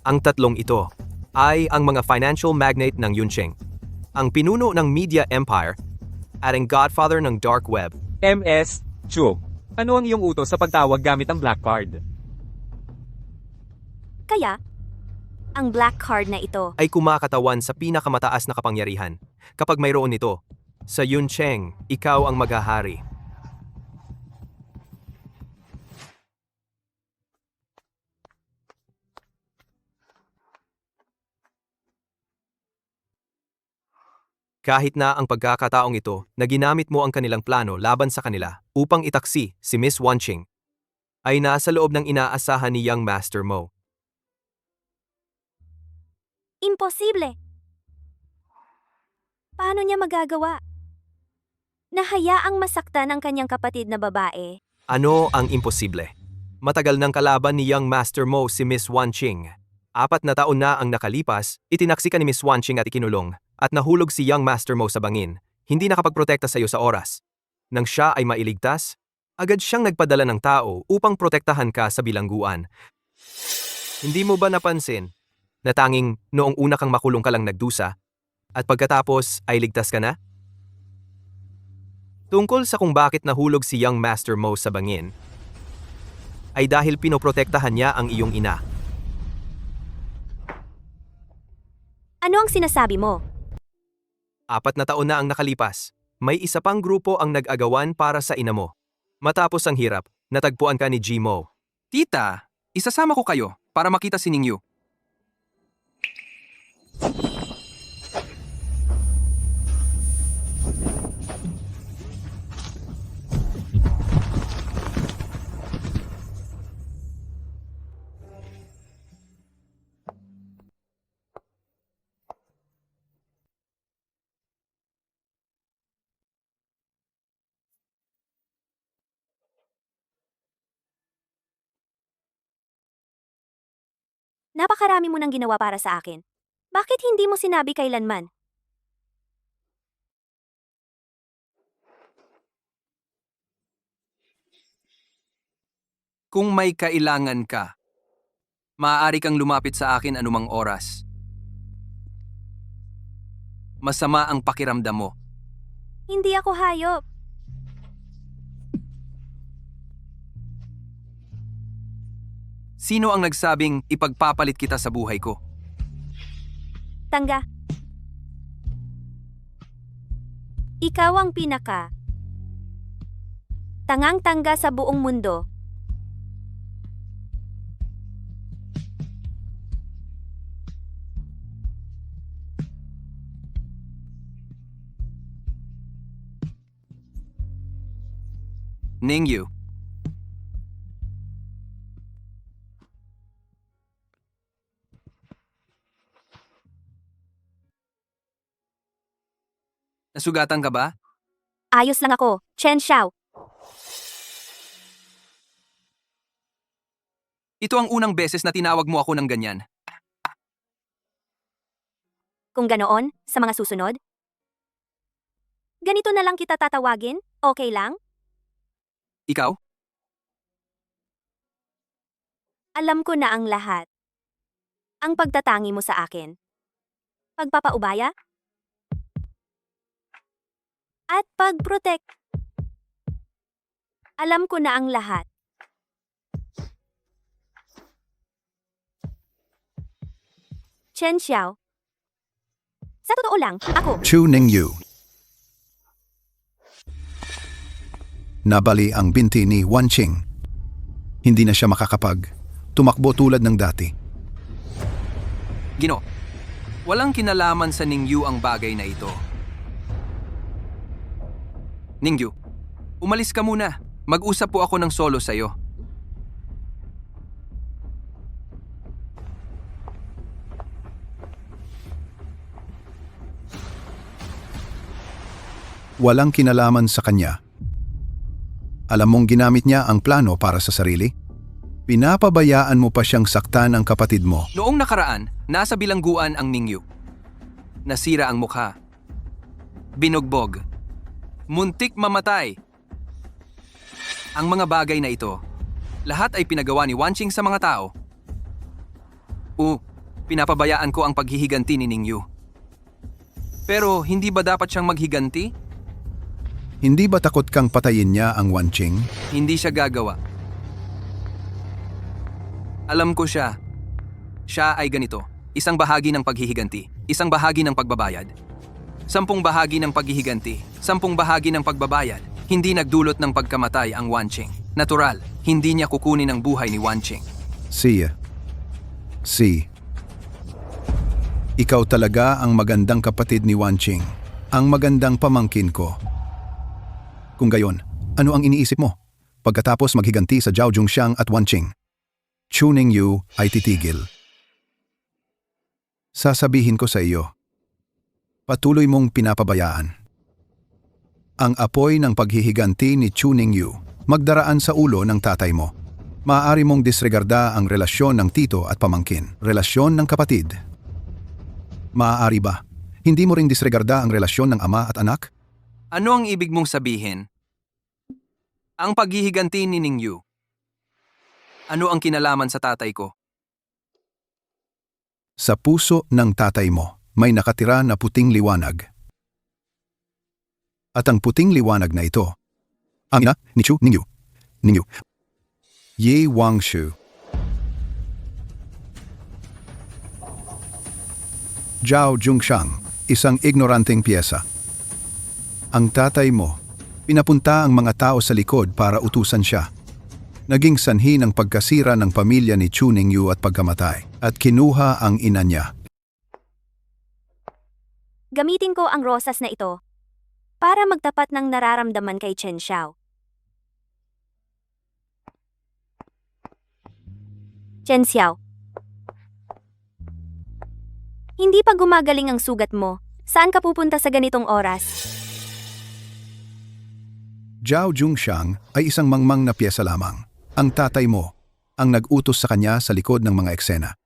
Ang tatlong ito ay ang mga financial magnate ng Yunqing, ang pinuno ng media empire, at ang godfather ng dark web. MS, Chu, ano ang iyong utos sa pagtawag gamit ang black card? Kaya, ang black card na ito, Ay kumakatawan sa pinakamataas na kapangyarihan. Kapag mayroon ito, sa Yunqing, ikaw ang maghahari. Kahit na ang pagkakataong ito na ginamit mo ang kanilang plano laban sa kanila upang itaksi si Miss Wanqing, ay nasa loob ng inaasahan ni Young Master Mo. imposible. Paano niya magagawa? Nahayaang masaktan ang kanyang kapatid na babae. Ano ang imposible? Matagal ng kalaban ni Young Master Mo si Miss Wanqing. 4 na taon na ang nakalipas, itinaksi ka ni Miss Wanqing at ikinulong, at nahulog si Young Master Mo sa bangin. Hindi nakapagprotekta sa iyo sa oras. Nang siya ay mailigtas, agad siyang nagpadala ng tao upang protektahan ka sa bilangguan. Hindi mo ba napansin na tanging noong una kang makulong ka lang nagdusa, at pagkatapos ay ligtas ka na? Tungkol sa kung bakit nahulog si Young Master Mo sa bangin, ay dahil pinoprotektahan niya ang iyong ina. Ano ang sinasabi mo? 4 na taon na ang nakalipas. May isa pang grupo ang nag-agawan para sa ina mo. Matapos ang hirap, natagpuan ka ni G-Mo. Tita, isasama ko kayo para makita si Ningyu. Napakarami mo nang ginawa para sa akin. Bakit hindi mo sinabi kailanman? Kung may kailangan ka, maaari kang lumapit sa akin anumang oras. Masama ang pakiramdam mo. Hindi ako hayop. Sino ang nagsabing ipagpapalit kita sa buhay ko? Tangga. Ikaw ang pinaka. Tangang-tangga sa buong mundo. Ningyu, Nasugatan ka ba? Ayos lang ako, Chen Xiao. Ito ang unang beses na tinawag mo ako ng ganyan. Kung ganoon, sa mga susunod? Ganito na lang kita tatawagin? Okay lang? Ikaw? Alam ko na ang lahat. Ang pagtatangi mo sa akin. Pagpapaubaya? At pag-protect. Alam ko na ang lahat. Chen Xiao. Sa totoo lang, ako. Chu Ningyu. Nabali ang binti ni Wan Qing. Hindi na siya tumakbo tulad ng dati. Gino, walang kinalaman sa Ningyu ang bagay na ito. Ningyu, umalis ka muna. Mag-usap po ako ng solo sa'yo. Walang kinalaman sa kanya. Alam mong ginamit niya ang plano para sa sarili? Pinapabayaan mo pa siyang saktan ang kapatid mo. Noong nakaraan, nasa bilangguan ang Ningyu. Nasira ang mukha. Binugbog. Muntik mamatay. Ang mga bagay na ito, lahat ay pinagawa ni Wanqing sa mga tao. Pinapabayaan ko ang paghihiganti ni Ningyu. Pero hindi ba dapat siyang maghiganti? Hindi ba takot kang patayin niya ang Wan Qing? Hindi siya gagawa. Alam ko siya. Siya ay ganito. Isang bahagi ng paghihiganti. Isang bahagi ng pagbabayad. 10 bahagi ng paghihiganti. 10 bahagi ng pagbabayad. Hindi nagdulot ng pagkamatay ang Wanqing. Natural, hindi niya kukunin ang buhay ni Wanqing. Si. Ikaw talaga ang magandang kapatid ni Wan Qing. Ang magandang pamangkin ko. Kung gayon, ano ang iniisip mo? Pagkatapos maghiganti sa Zhao Zhongxiang at Wan Qing, Chu Ningyu ay titigil. Sasabihin ko sa iyo, patuloy mong pinapabayaan. Ang apoy ng paghihiganti ni Chu Ningyu magdaraan sa ulo ng tatay mo. Maaari mong disregarda ang relasyon ng tito at pamangkin, relasyon ng kapatid. Maaari ba? Hindi mo ring disregarda ang relasyon ng ama at anak? Ano ang ibig mong sabihin? Ang paghihiganti ni Ningyu. Ano ang kinalaman sa tatay ko? Sa puso ng tatay mo may nakatira na puting liwanag. At ang puting liwanag na ito, ang ina ni Chu Ningyu. Ye Wangshu. Zhao Zhongxiang, isang ignoranteng piyesa. Ang tatay mo, pinapunta ang mga tao sa likod para utusan siya. Naging sanhi ng pagkasira ng pamilya ni Chu Ningyu at pagkamatay, at kinuha ang ina niya. Gamitin ko ang rosas na ito para magtapat ng nararamdaman kay Chen Xiao. Chen Xiao. Hindi pa gumagaling ang sugat mo. Saan ka pupunta sa ganitong oras? Zhao Zhongxiang ay isang mangmang na piyesa lamang. Ang tatay mo ang nag-utos sa kanya sa likod ng mga eksena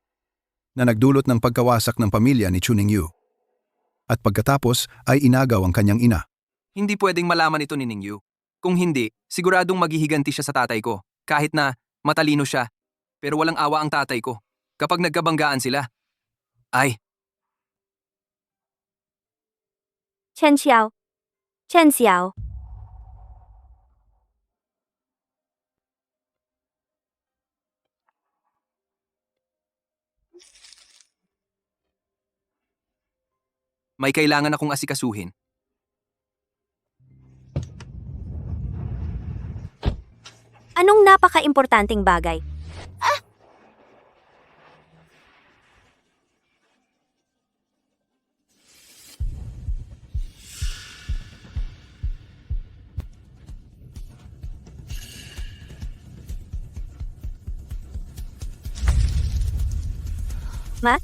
na nagdulot ng pagkawasak ng pamilya ni Chu Ningyu. At pagkatapos ay inagaw ang kanyang ina. Hindi pwedeng malaman ito ni Ningyu. Kung hindi, siguradong maghihiganti siya sa tatay ko. Kahit na matalino siya. Pero walang awa ang tatay ko. Kapag nagkabanggaan sila. Ay, Chen Xiao. Chen Xiao. may kailangan akong asikasuhin. Anong napaka-importanting bagay? Ma?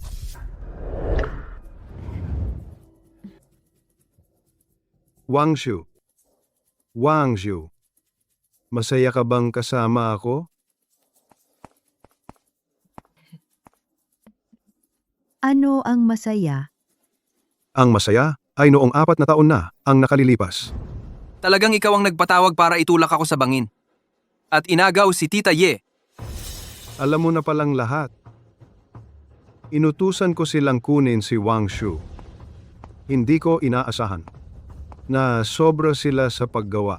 Wang Shu. Wang Shu. Masaya ka bang kasama ako? Ano ang masaya? Ang masaya ay noong 4 na taon na ang nakalilipas. Talagang ikaw ang nagpatawag para itulak ako sa bangin. At inagaw si Tita Ye. Alam mo na palang lahat. Inutusan ko silang kunin si Wang Shu. Hindi ko inaasahan na sobra sila sa paggawa.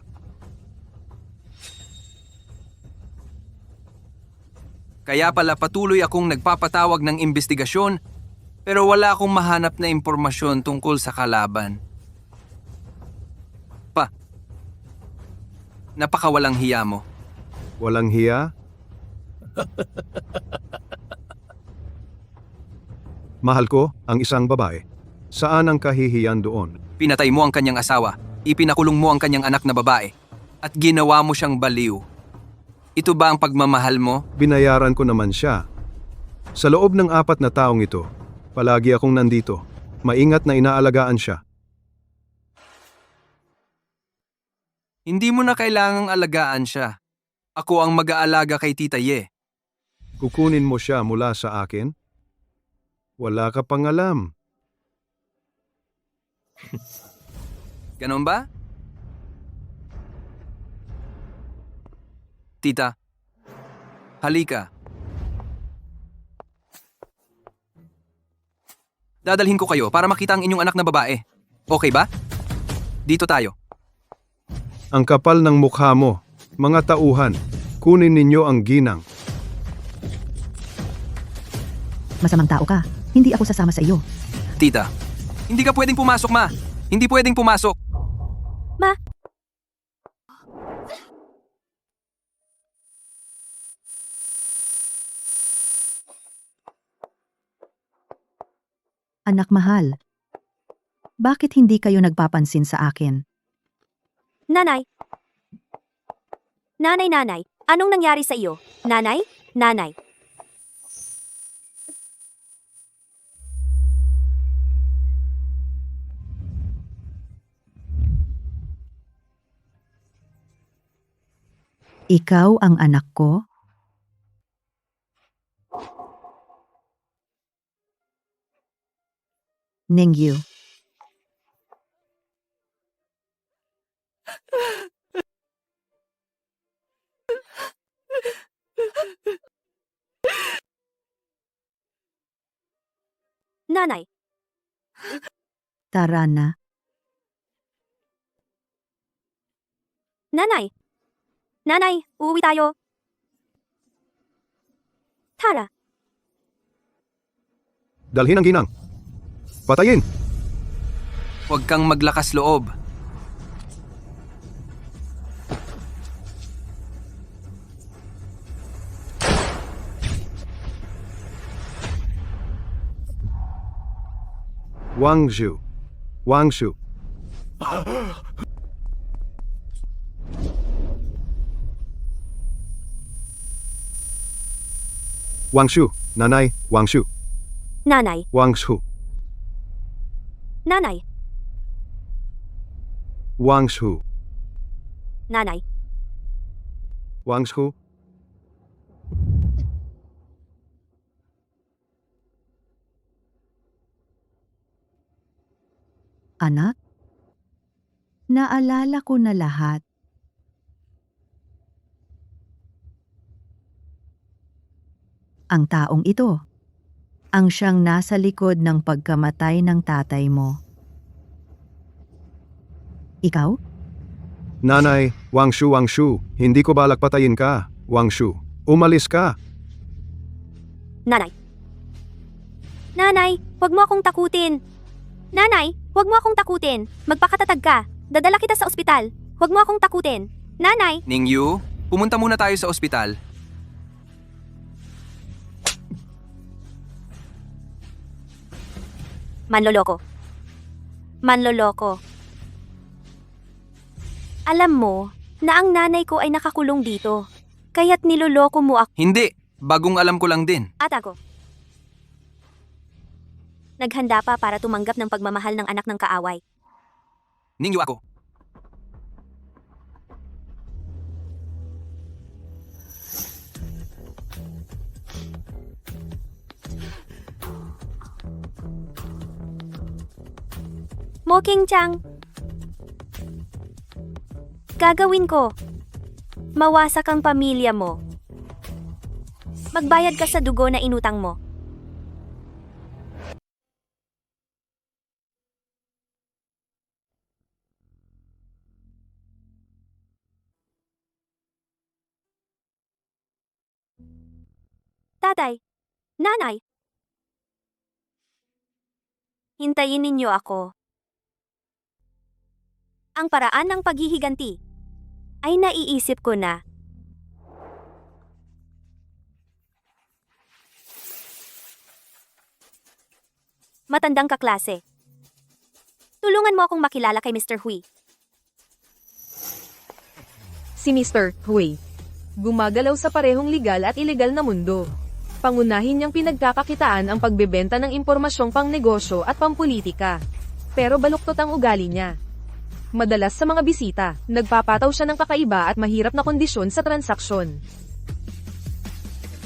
Kaya pala patuloy akong nagpapatawag ng investigasyon pero wala akong mahanap na impormasyon tungkol sa kalaban. Napakawalang hiya mo. Walang hiya? Mahal ko ang isang babae. Saan ang kahihiyan doon? Pinatay mo ang kanyang asawa, ipinakulong mo ang kanyang anak na babae, at ginawa mo siyang baliw. Ito ba ang pagmamahal mo? Binayaran ko naman siya. Sa loob ng 4 na taong ito, palagi akong nandito. Maingat na inaalagaan siya. Hindi mo na kailangang alagaan siya. Ako ang mag-aalaga kay Tita Ye. Kukunin mo siya mula sa akin? Wala ka pang alam. Ganon ba? Tita, halika. Dadalhin ko kayo para makita ang inyong anak na babae. Okay ba? Dito tayo. Ang kapal ng mukha mo, mga tauhan, kunin ninyo ang ginang. Masamang tao ka. Hindi ako sasama sa iyo. Tita, hindi ka pwedeng pumasok, ma. Hindi pwedeng pumasok. Ma, Anak mahal. Bakit hindi kayo nagpapansin sa akin? nanay. Nanay, anong nangyari sa iyo? Nanay? Ikaw ang anak ko? Ningyu. Nanay. Tara na. Nanay, uuwi tayo. Tara. Dalhin ang ginang. Patayin! Huwag kang maglakas loob. Wang Shu. Wang Shu. Wang Shu. Nanay, Wang Shu. Nanay. Wang Shu. Nanay. Wang Shu. Nanay. Wang Shu. Anak? Naalala ko na lahat. Ang taong ito, ang siyang nasa likod ng pagkamatay ng tatay mo. Ikaw? Nanay, Wang Shu, Wang Shu. Hindi ko balak patayin ka, Wang Shu. Umalis ka. Nanay. Nanay, huwag mo akong takutin. Nanay, huwag mo akong takutin. Magpakatatag ka. Dadala kita sa ospital. Huwag mo akong takutin. Nanay. Ningyu, pumunta muna tayo sa ospital. Manloloko. Alam mo na ang nanay ko ay nakakulong dito. Kaya't niloloko mo ako Hindi, bagong alam ko lang din. at ako. Naghanda pa para tumanggap ng pagmamahal ng anak ng kaaway. Ningyu ako. Mo King-chang. Gagawin ko. Mawasak ang pamilya mo. Magbayad ka sa dugo na inutang mo. Tatay, nanay, hintayin ninyo ako. Ang paraan ng paghihiganti ay naiisip ko na. Matandang kaklase. Tulungan mo akong makilala kay Mr. Hui. Si Mr. Hui. Gumagalaw sa parehong legal at ilegal na mundo. Pangunahin niyang pinagkakakitaan ang pagbebenta ng impormasyong pangnegosyo at pampolitika. Pero baluktot ang ugali niya. Madalas sa mga bisita, nagpapataw siya ng kakaiba at mahirap na kondisyon sa transaksyon.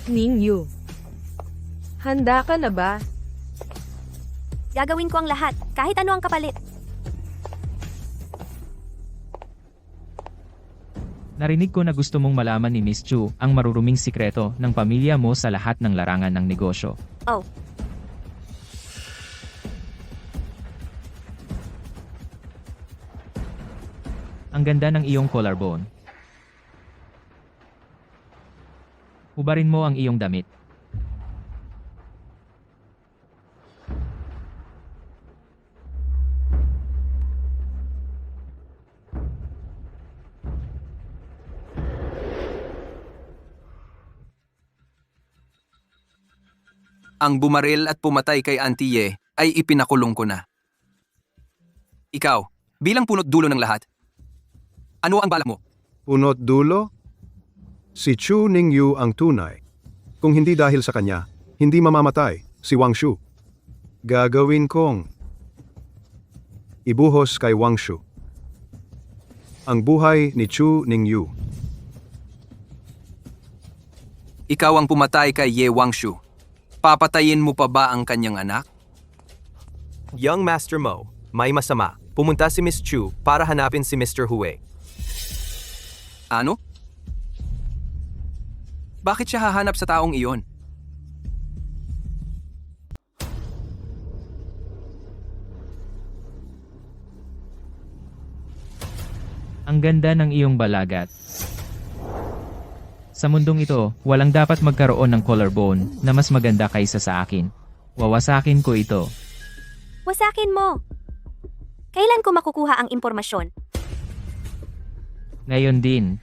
Ning Yu. Handa ka na ba? Gagawin ko ang lahat, kahit ano ang kapalit. Narinig ko na gusto mong malaman ni Miss Chu ang maruruming sikreto ng pamilya mo sa lahat ng larangan ng negosyo. Oh. Ang ganda ng iyong collarbone. Hubarin mo ang iyong damit. Ang bumaril at pumatay kay Auntie Ye ay ipinakulong ko na. Ikaw, bilang punot dulo ng lahat, ano ang balak mo? Punot dulo? Si Chu Ningyu ang tunay. Kung hindi dahil sa kanya, hindi mamamatay si Wang Shu. Gagawin kong ibuhos kay Wang Shu ang buhay ni Chu Ningyu. Ikaw ang pumatay kay Ye Wangshu. Papatayin mo pa ba ang kanyang anak? Young Master Mo, may masama. Pumunta si Miss Chu para hanapin si Mr. Hui. Ano? Bakit siya hahanap sa taong iyon? Ang ganda ng iyong balagat. Sa mundong ito, walang dapat magkaroon ng collarbone na mas maganda kaysa sa akin. Wawasakin ko ito. Wasakin mo. Kailan ko makukuha ang impormasyon? Ngayon din.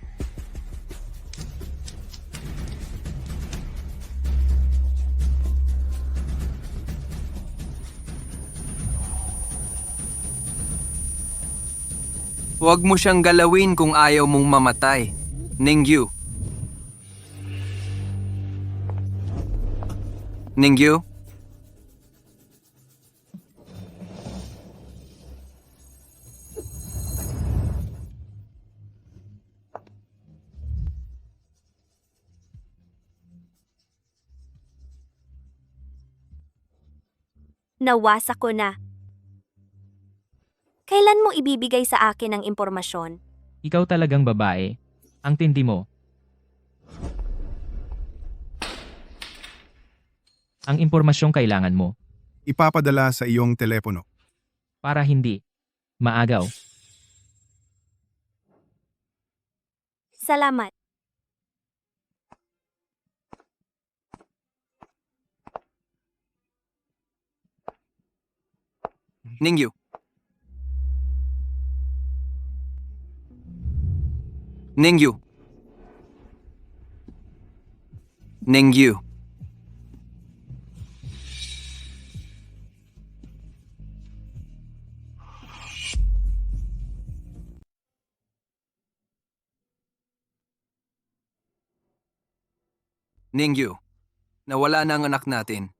Huwag mo siyang galawin kung ayaw mong mamatay. Ningyu. Ningyu? Nawasak ko na. Kailan mo ibibigay sa akin ang impormasyon? Ikaw talagang babae. Ang tindi mo. Ang impormasyong kailangan mo. Ipapadala sa iyong telepono. Para hindi maagaw. Salamat. Ningyu. Ningyu. Ningyu. Ningyu. Nawala na ang anak natin.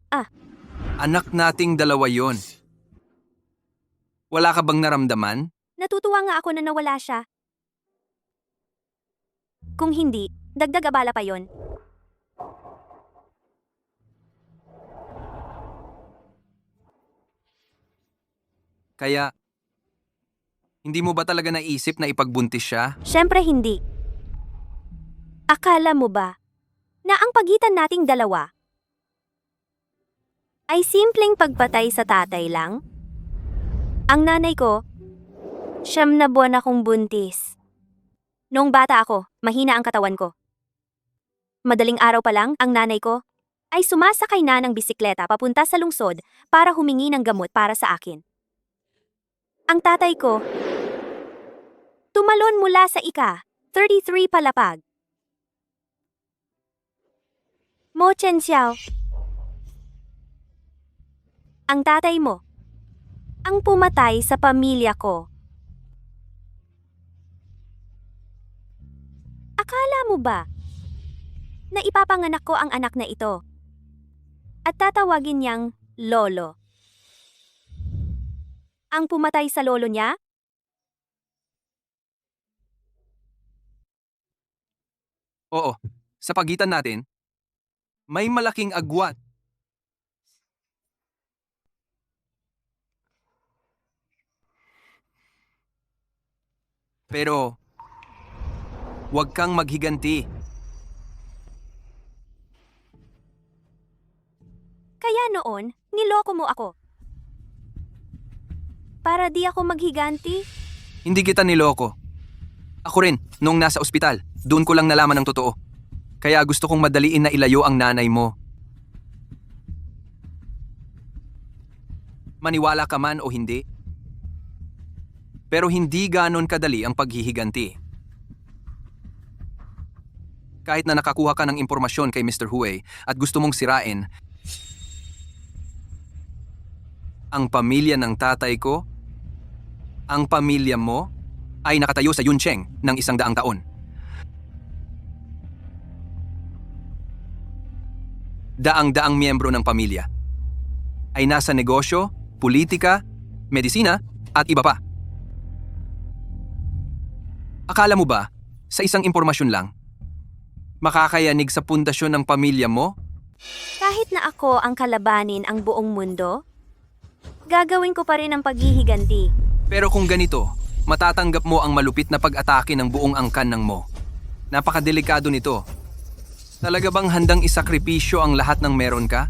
Ah. Anak nating dalawa yon. Wala ka bang naramdaman? Natutuwa nga ako na nawala siya. Kung hindi, dagdag abala pa yon. Kaya, hindi mo ba talaga naisip na ipagbuntis siya? Siyempre hindi. Akala mo ba na ang pagitan nating dalawa ay simpleng pagpatay sa tatay lang? Ang nanay ko, 9 na buwan akong buntis. Noong bata ako, mahina ang katawan ko. Madaling araw pa lang, ang nanay ko ay sumasakay na ng bisikleta papunta sa lungsod para humingi ng gamot para sa akin. Ang tatay ko, tumalon mula sa 33 palapag. Mo Chen Xiao. Ang tatay mo, ang pumatay sa pamilya ko. Akala mo ba na ipapanganak ko ang anak na ito at tatawagin niyang lolo? Ang pumatay sa lolo niya? Oo, sa pagitan natin, may malaking agwat. Pero, huwag kang maghiganti. Kaya noon, niloko mo ako. Para di ako maghiganti? Hindi kita niloko. Ako rin, nung nasa ospital, doon ko lang nalaman ng totoo. Kaya gusto kong madaliin na ilayo ang nanay mo. Maniwala ka man o hindi. Pero hindi ganon kadali ang paghihiganti. Kahit na nakakuha ka ng impormasyon kay Mr. Hui at gusto mong sirain ang pamilya ng tatay ko, ang pamilya mo ay nakatayo sa Yuncheng ng 100 taon. Daang-daang miyembro ng pamilya ay nasa negosyo, politika, medisina at iba pa. Akala mo ba, sa isang impormasyon lang, makakayanig sa pundasyon ng pamilya mo? Kahit na ako ang kalabanin ang buong mundo, gagawin ko pa rin ang paghihiganti. Pero kung ganito, matatanggap mo ang malupit na pag-atake ng buong angkan ng mo. Napakadelikado nito. Talaga bang handang isakripisyo ang lahat ng meron ka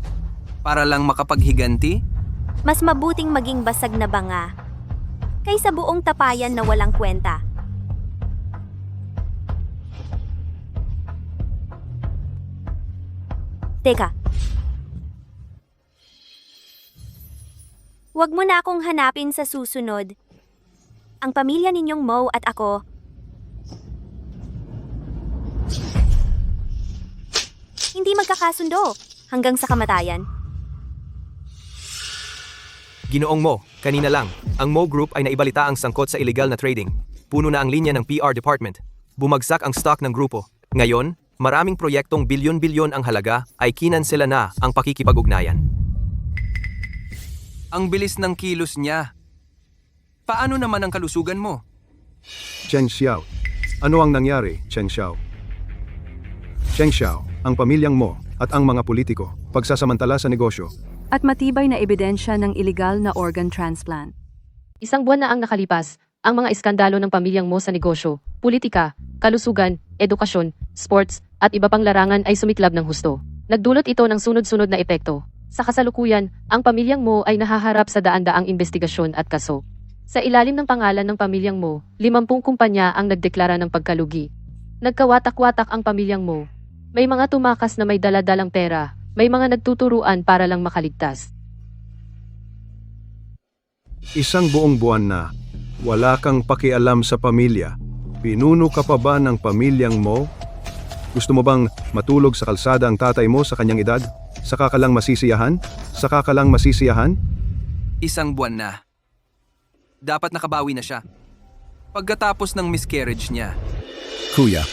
para lang makapaghiganti? Mas mabuting maging basag na banga kaysa buong tapayan na walang kwenta. Teka. Huwag mo na akong hanapin sa susunod. Ang pamilya ninyong Mo at ako hindi magkakasundo hanggang sa kamatayan. Ginoong Mo, kanina lang, ang Mo Group ay naibalita ang sangkot sa illegal na trading. Puno na ang linya ng PR department. Bumagsak ang stock ng grupo. Ngayon, maraming proyektong bilyon-bilyon ang halaga ay kinansela na ang pakikipag-ugnayan. Ang bilis ng kilos niya. Paano naman ang kalusugan mo? Cheng Xiao. Ano ang nangyari, Cheng Xiao? Cheng Xiao, ang pamilyang mo at ang mga politiko, pagsasamantala sa negosyo. At matibay na ebidensya ng illegal na organ transplant. 1 buwan na ang nakalipas, ang mga iskandalo ng pamilyang Mo sa negosyo, politika, kalusugan, edukasyon, sports, at iba pang larangan ay sumiklab ng husto. Nagdulot ito ng sunod-sunod na epekto. Sa kasalukuyan, ang pamilyang Mo ay nahaharap sa daan-daang investigasyon at kaso. Sa ilalim ng pangalan ng pamilyang Mo, 50 kumpanya ang nagdeklara ng pagkalugi. Nagkawatak-watak ang pamilyang Mo. May mga tumakas na may dala-dalang pera, may mga nagtuturuan para lang makaligtas. Isang buong buwan na, wala kang pakialam sa pamilya. Pinuno ka pa ba ng pamilyang mo? Gusto mo bang matulog sa kalsada ang tatay mo sa kanyang edad? Saka ka lang masisiyahan? Saka ka lang masisiyahan? 1 buwan na. Dapat nakabawi na siya. Pagkatapos ng miscarriage niya. Kuya,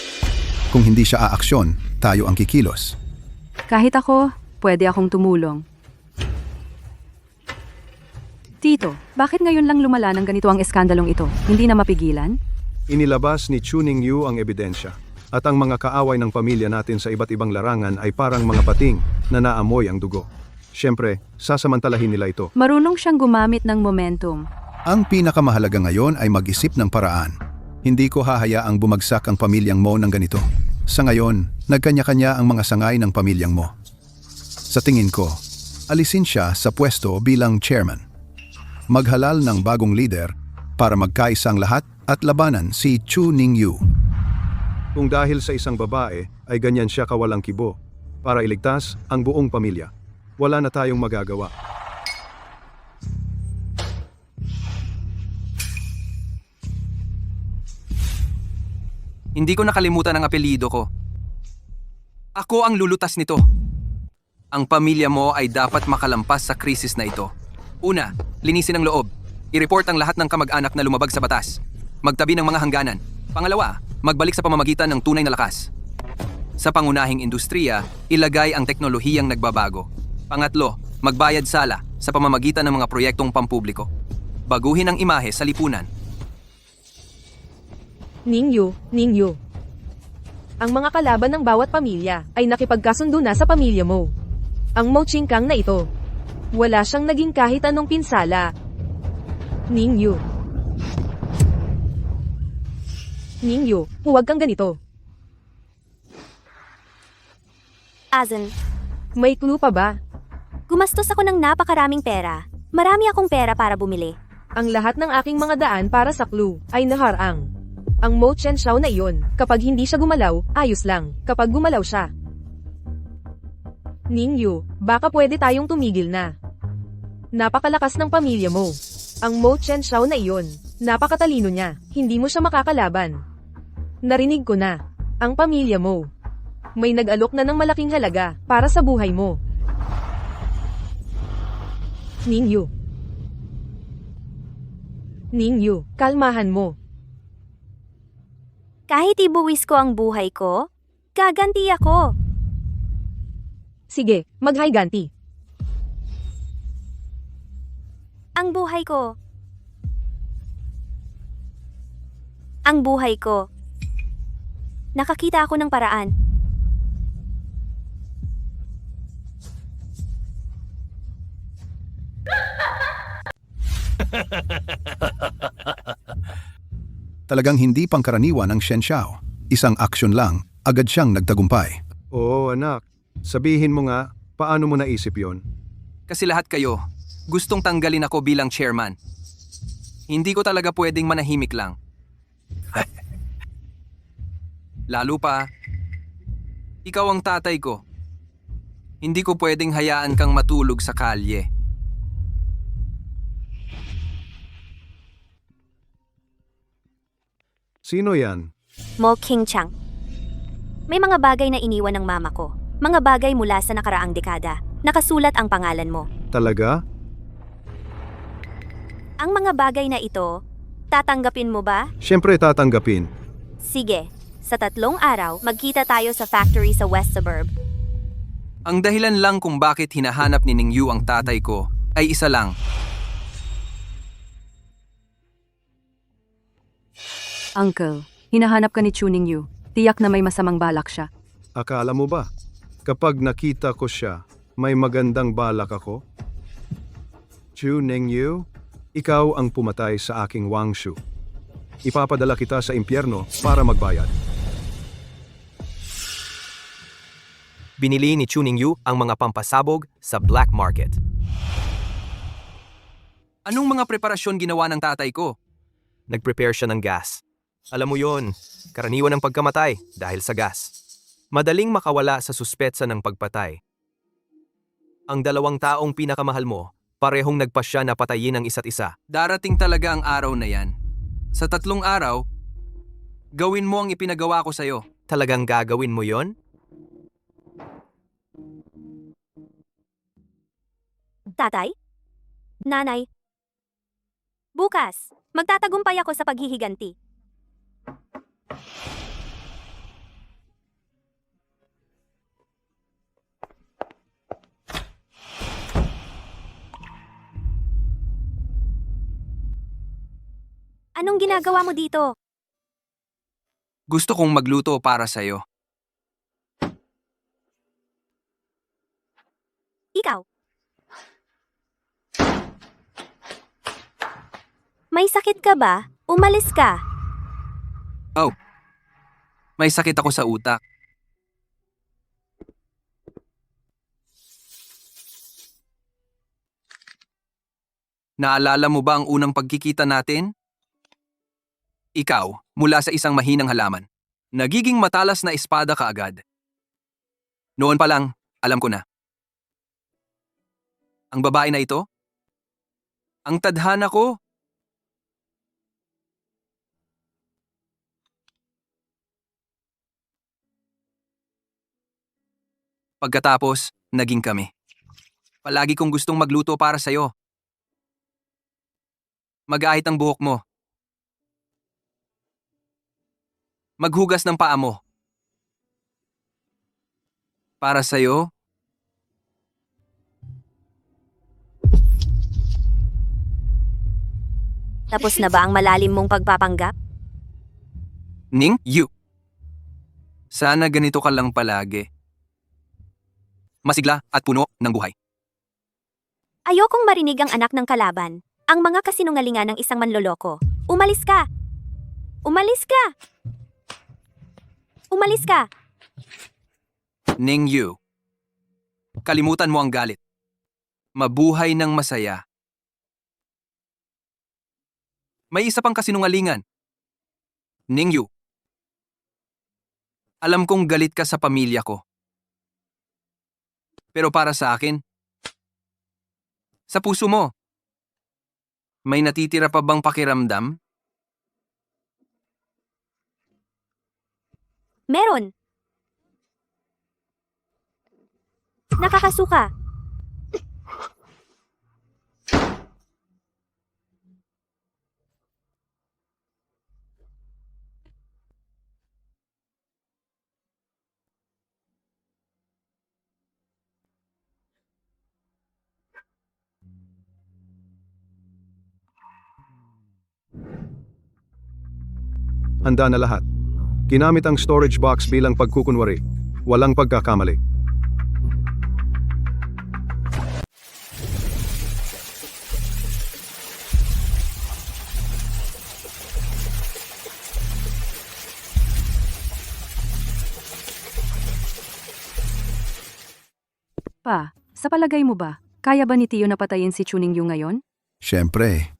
kung hindi siya aaksyon, tayo ang kikilos. Kahit ako, pwede akong tumulong. Tito, bakit ngayon lang lumala ng ganito ang eskandalong ito? Hindi na mapigilan? Inilabas ni Chuning Yu ang ebidensya at ang mga kaaway ng pamilya natin sa iba't ibang larangan ay parang mga pating na naamoy ang dugo. Siyempre, sasamantalahin nila ito. Marunong siyang gumamit ng momentum. Ang pinakamahalaga ngayon ay mag-isip ng paraan. Hindi ko hahayaang bumagsak ang pamilyang Mo ng ganito. Sa ngayon, nagkanya-kanya ang mga sangay ng pamilyang Mo. Sa tingin ko, alisin siya sa pwesto bilang chairman. Maghalal ng bagong leader para magkaisang lahat at labanan si Chu Ningyu. Kung dahil sa isang babae ay ganyan siya kawalang kibo para iligtas ang buong pamilya, wala na tayong magagawa. Hindi ko nakalimutan ang apelyido ko. Ako ang lulutas nito. Ang pamilya mo ay dapat makalampas sa krisis na ito. Una, linisin ang loob. I-report ang lahat ng kamag-anak na lumabag sa batas. Magtabi ng mga hangganan. Pangalawa, magbalik sa pamamagitan ng tunay na lakas. Sa pangunahing industriya, ilagay ang teknolohiyang nagbabago. Pangatlo, magbayad sala sa pamamagitan ng mga proyektong pampubliko. Baguhin ang imahe sa lipunan. Ningyu. Ang mga kalaban ng bawat pamilya ay nakipagkasundo na sa pamilya mo. Ang Mo Chingkang na ito, wala siyang naging kahit anong pinsala. Ningyu, huwag kang ganito. Azen, May clue pa ba? gumastos ako ng napakaraming pera. Marami akong pera para bumili. Ang lahat ng aking mga daan para sa clue ay naharang. Ang Mo Chen Xiao na iyon, kapag hindi siya gumalaw, ayos lang. Kapag gumalaw siya. Ningyu, baka pwede tayong tumigil na. Napakalakas ng pamilya mo. Ang Mo Chen Xiao na iyon, napakatalino niya, hindi mo siya makakalaban. Narinig ko na. Ang pamilya mo. May nag-alok na ng malaking halaga para sa buhay mo. Ningyu, kalmahan mo. Kahit ibuwis ko ang buhay ko, gaganti ako. Sige, maghiganti. Ang buhay ko. Ang buhay ko. Nakakita ako ng paraan. Talagang hindi pangkaraniwan ang Shen Xiao. Isang aksyon lang, agad siyang nagtagumpay. Oo anak, sabihin mo nga, paano mo naisip yon? Kasi lahat kayo, gustong tanggalin ako bilang chairman. Hindi ko talaga pwedeng manahimik lang. Lalo pa, ikaw ang tatay ko. Hindi ko pwedeng hayaan kang matulog sa kalye. Sino yan? Mo King Chang. May mga bagay na iniwan ng mama ko. Mga bagay mula sa nakaraang dekada. Nakasulat ang pangalan mo. Talaga? Ang mga bagay na ito, tatanggapin mo ba? Siyempre tatanggapin. Sige, sa 3 araw, magkita tayo sa factory sa West Suburb. Ang dahilan lang kung bakit hinahanap ni Ningyu ang tatay ko ay isa lang. Uncle, hinahanap ka ni Chu Ningyu. Tiyak na may masamang balak siya. Akala mo ba? Kapag nakita ko siya, may magandang balak ako? Chu Ningyu, ikaw ang pumatay sa aking Wangshu. Ipapadala kita sa impyerno para magbayad. Binili ni Chu Ningyu ang mga pampasabog sa black market. Anong mga preparasyon ginawa ng tatay ko? Nag-prepare siya ng gas. Alam mo yon, karaniwan ng pagkamatay dahil sa gas. Madaling makawala sa suspetsa ng pagpatay. Ang 2 taong pinakamahal mo, parehong nagpasya na patayin ang isa't isa. Darating talaga ang araw na yan. Sa 3 araw, gawin mo ang ipinagawa ko sa'yo. Talagang gagawin mo yon? Tatay? Nanay? Bukas, magtatagumpay ako sa paghihiganti. Anong ginagawa mo dito? Gusto kong magluto para sa'yo. Ikaw? May sakit ka ba? Umalis ka. Oh, may sakit ako sa utak. Naalala mo ba ang unang pagkikita natin? Ikaw, mula sa isang mahinang halaman. Nagiging matalas na espada ka agad. Noon pa lang, alam ko na. Ang babae na ito? Ang tadhana ko. Pagkatapos, naging kami. Palagi kong gustong magluto para sa'yo. Mag-ahit ang buhok mo. Maghugas ng paa mo. Para sa'yo, Tapos na ba ang malalim mong pagpapanggap? Ning Yu. Sana ganito ka lang palagi. Masigla at puno ng buhay. Ayokong marinig ang anak ng kalaban. Ang mga kasinungalingan ng isang manloloko. Umalis ka! Umalis ka! Umalis ka! Ning Yu. Kalimutan mo ang galit. Mabuhay ng masaya. May isa pang kasinungalingan. Ning Yu. Alam kong galit ka sa pamilya ko. Pero para sa akin, sa puso mo, may natitira pa bang pakiramdam? Meron! Nakakasuka! Handa na lahat. Ginamit ang storage box bilang pagkukunwari. Walang pagkakamali. Pa, sa palagay mo ba, kaya ba ni Tio na patayin si Chuning Yu ngayon? Siyempre,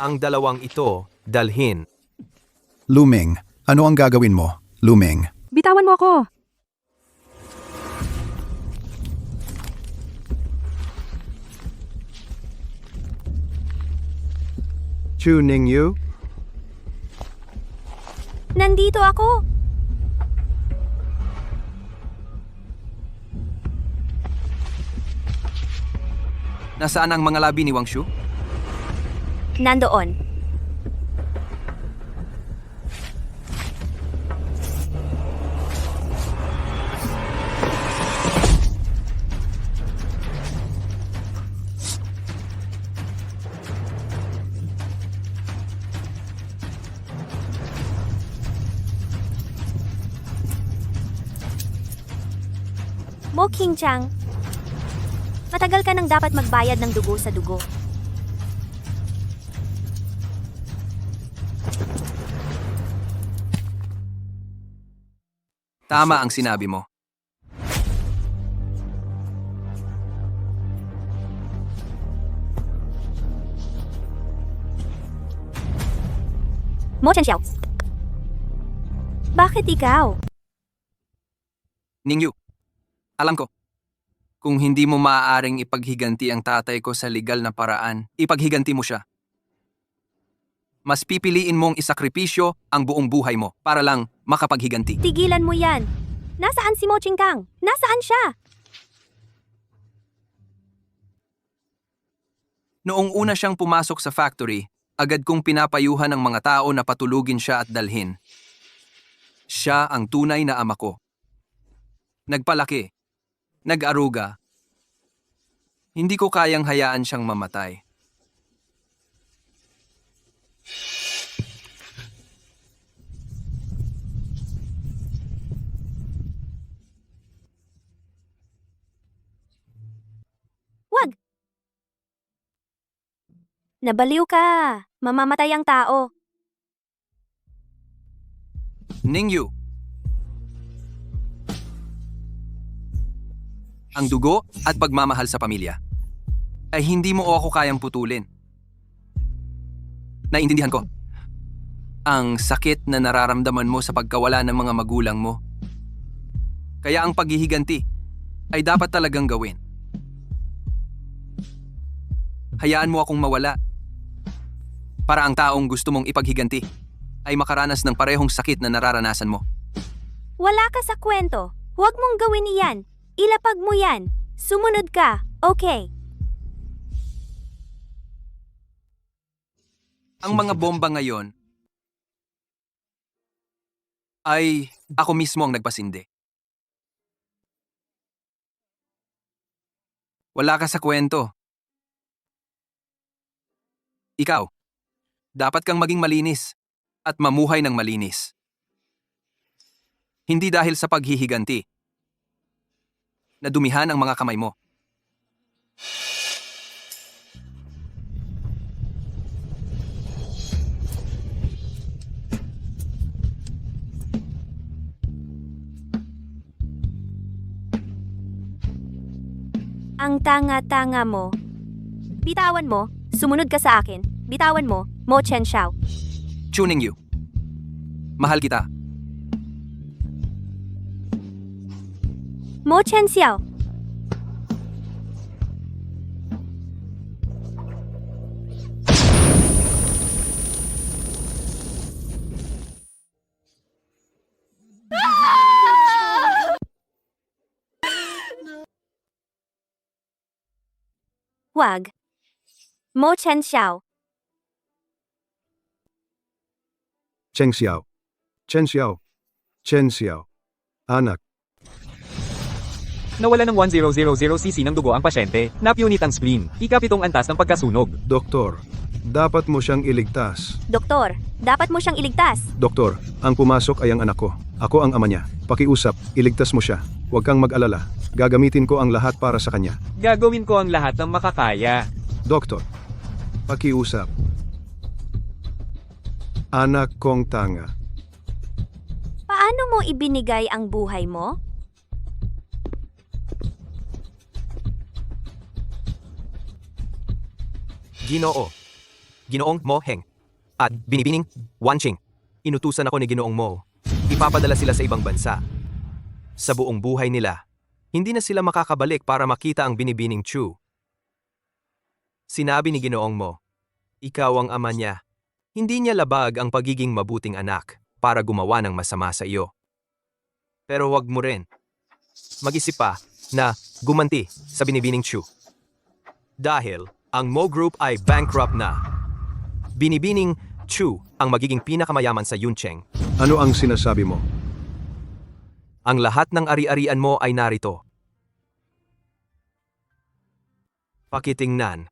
Ang dalawang ito, dalhin. Luming, ano ang gagawin mo? Luming. Bitawan mo ako! Chu Ningyu, Nandito ako! Nasaan ang mga labi ni Wang Shu? Nandoon. Mo King Chang, matagal ka nang dapat magbayad ng dugo sa dugo. Tama ang sinabi mo. Mo Chen Xiao. Bakit ikaw? Ningyu, alam ko. Kung hindi mo maaaring ipaghiganti ang tatay ko sa legal na paraan, ipaghiganti mo siya. Mas pipiliin mong isakripisyo ang buong buhay mo para lang makapaghiganti. Tigilan mo yan. Nasaan si Mo Chingkang? Nasaan siya? Noong una siyang pumasok sa factory, agad kong pinapayuhan ng mga tao na patulugin siya at dalhin. Siya ang tunay na ama ko. Nagpalaki. Nag-aruga. Hindi ko kayang hayaan siyang mamatay. Wag! Nabaliw ka. Mamamatay ang tao. Ningyu. Ang dugo at pagmamahal sa pamilya ay hindi mo o ako kayang putulin. Naiintindihan ko. Ang sakit na nararamdaman mo sa pagkawala ng mga magulang mo. Kaya ang paghihiganti ay dapat talagang gawin. Hayaan mo akong mawala para ang taong gusto mong ipaghiganti ay makaranas ng parehong sakit na nararanasan mo. Wala ka sa kwento. Huwag mong gawin iyan. Ilapag mo yan. Sumunod ka. Okay. Ang mga bomba ngayon ay ako mismo ang nagpasindi. Wala ka sa kwento. Ikaw, dapat kang maging malinis at mamuhay ng malinis. Hindi dahil sa paghihiganti na dumihan ang mga kamay mo. Ang tanga-tanga mo. Bitawan mo. Sumunod ka sa akin. Bitawan mo. Mo Chen Xiao. Tuning you. Mahal kita. Mo Chen Xiao. Wag. Mo Chen Xiao. Cheng Xiao. Chen Xiao. Chen Xiao. Anak, Nawala ng 1000cc ng dugo ang pasyente. Napunit ang spleen. Ikapitong antas ng pagkasunog. Doktor, dapat mo siyang iligtas. Doktor, dapat mo siyang iligtas. Doktor, ang pumasok ay ang anak ko. Ako ang ama niya. Pakiusap, iligtas mo siya. Huwag kang mag-alala. Gagamitin ko ang lahat para sa kanya. Gagawin ko ang lahat ng makakaya. Doktor, pakiusap. Anak kong tanga. Paano mo ibinigay ang buhay mo? Ginoo. Ginoong Mo Heng. At binibining Wanching. Inutusan ako ni Ginoong Mo. Ipapadala sila sa ibang bansa. Sa buong buhay nila, hindi na sila makakabalik para makita ang binibining Chu. Sinabi ni Ginoong Mo, ikaw ang ama niya. Hindi niya labag ang pagiging mabuting anak para gumawa ng masama sa iyo. Pero wag mo rin mag-isip pa na gumanti sa binibining Chu. Dahil ang Mo Group ay bankrupt na. Binibining Chu ang magiging pinakamayaman sa Yuncheng. Ano ang sinasabi mo? Ang lahat ng ari-arian mo ay narito. Pakitingnan.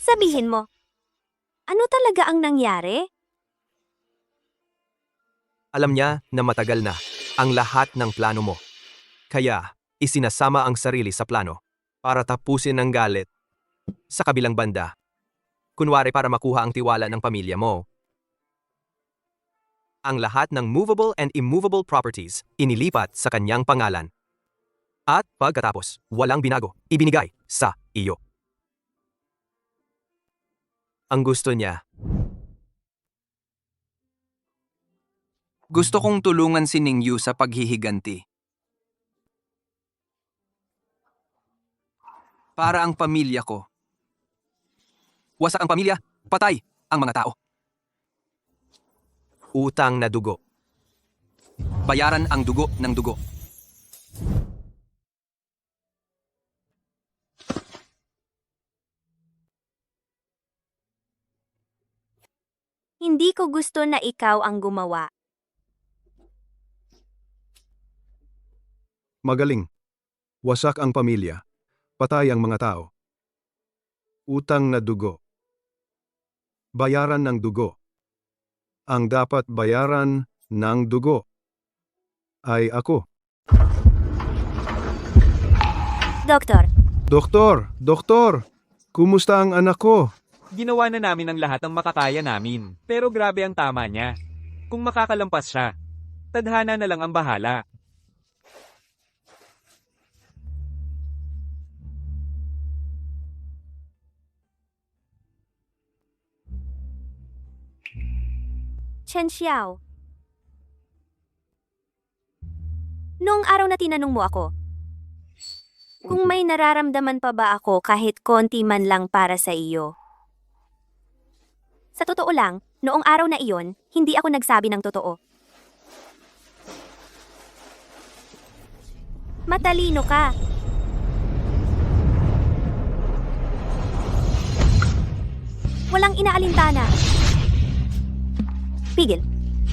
Sabihin mo, ano talaga ang nangyari? Alam niya na matagal na ang lahat ng plano mo. Kaya, isinasama ang sarili sa plano para tapusin ang galit sa kabilang banda. Kunwari para makuha ang tiwala ng pamilya mo. Ang lahat ng movable and immovable properties inilipat sa kanyang pangalan. At pagkatapos, walang binago, ibinigay sa iyo. Ang gusto niya. Gusto kong tulungan si Ningyu sa paghihiganti. Para ang pamilya ko. Wasak ang pamilya, patay ang mga tao. Utang na dugo. Bayaran ang dugo ng dugo. Hindi ko gusto na ikaw ang gumawa. Magaling. Wasak ang pamilya. patay ang mga tao. Utang na dugo. Bayaran ng dugo. Ang dapat bayaran ng dugo ay ako. Doktor, Doktor! Kumusta ang anak ko? Ginawa na namin ang lahat ng makakaya namin. Pero grabe ang tama niya. Kung makakalampas siya, tadhana na lang ang bahala. Chen Xiao. Noong araw na tinanong mo ako, kung may nararamdaman pa ba ako kahit konti man lang para sa iyo. Sa totoo lang, noong araw na iyon, hindi ako nagsabi ng totoo. Matalino ka. Walang inaalintana. Pigil.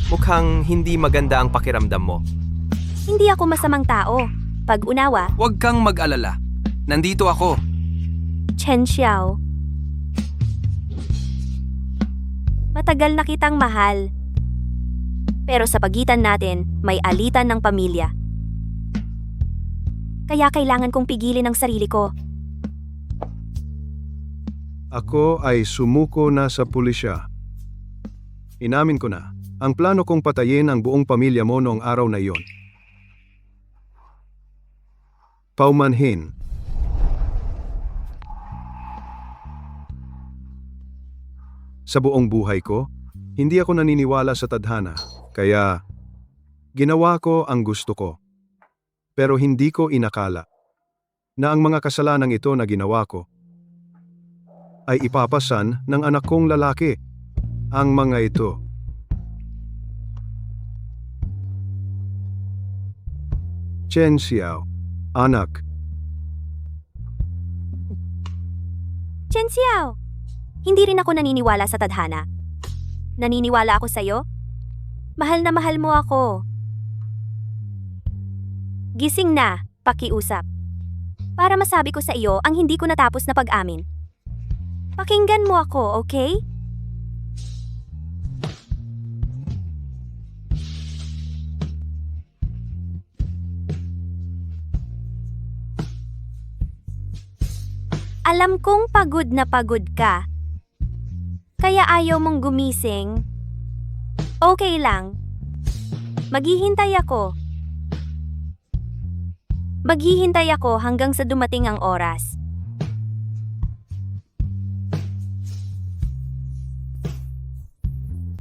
Mukhang hindi maganda ang pakiramdam mo. Hindi ako masamang tao. Pag-unawa, Huwag kang mag-alala. Nandito ako. Chen Xiao. Matagal na kitang mahal. Pero sa pagitan natin, may alitan ng pamilya. Kaya kailangan kong pigilin ang sarili ko. Ako ay sumuko na sa pulisya. Inamin ko na, ang plano kong patayin ang buong pamilya mo noong araw na iyon. Paumanhin. Sa buong buhay ko, hindi ako naniniwala sa tadhana, kaya ginawa ko ang gusto ko. Pero hindi ko inakala na ang mga kasalanang ito na ginawa ko ay ipapasan ng anak kong lalaki. Ang mga ito. Chen Xiao, anak. Chen Xiao! Hindi rin ako naniniwala sa tadhana. Naniniwala ako sa'yo? Mahal na mahal mo ako. Gising na, pakiusap. Para masabi ko sa iyo ang hindi ko natapos na pag-amin. Pakinggan mo ako, okay? Alam kong pagod na pagod ka. Kaya ayaw mong gumising. Okay lang. Maghihintay ako. Maghihintay ako hanggang sa dumating ang oras.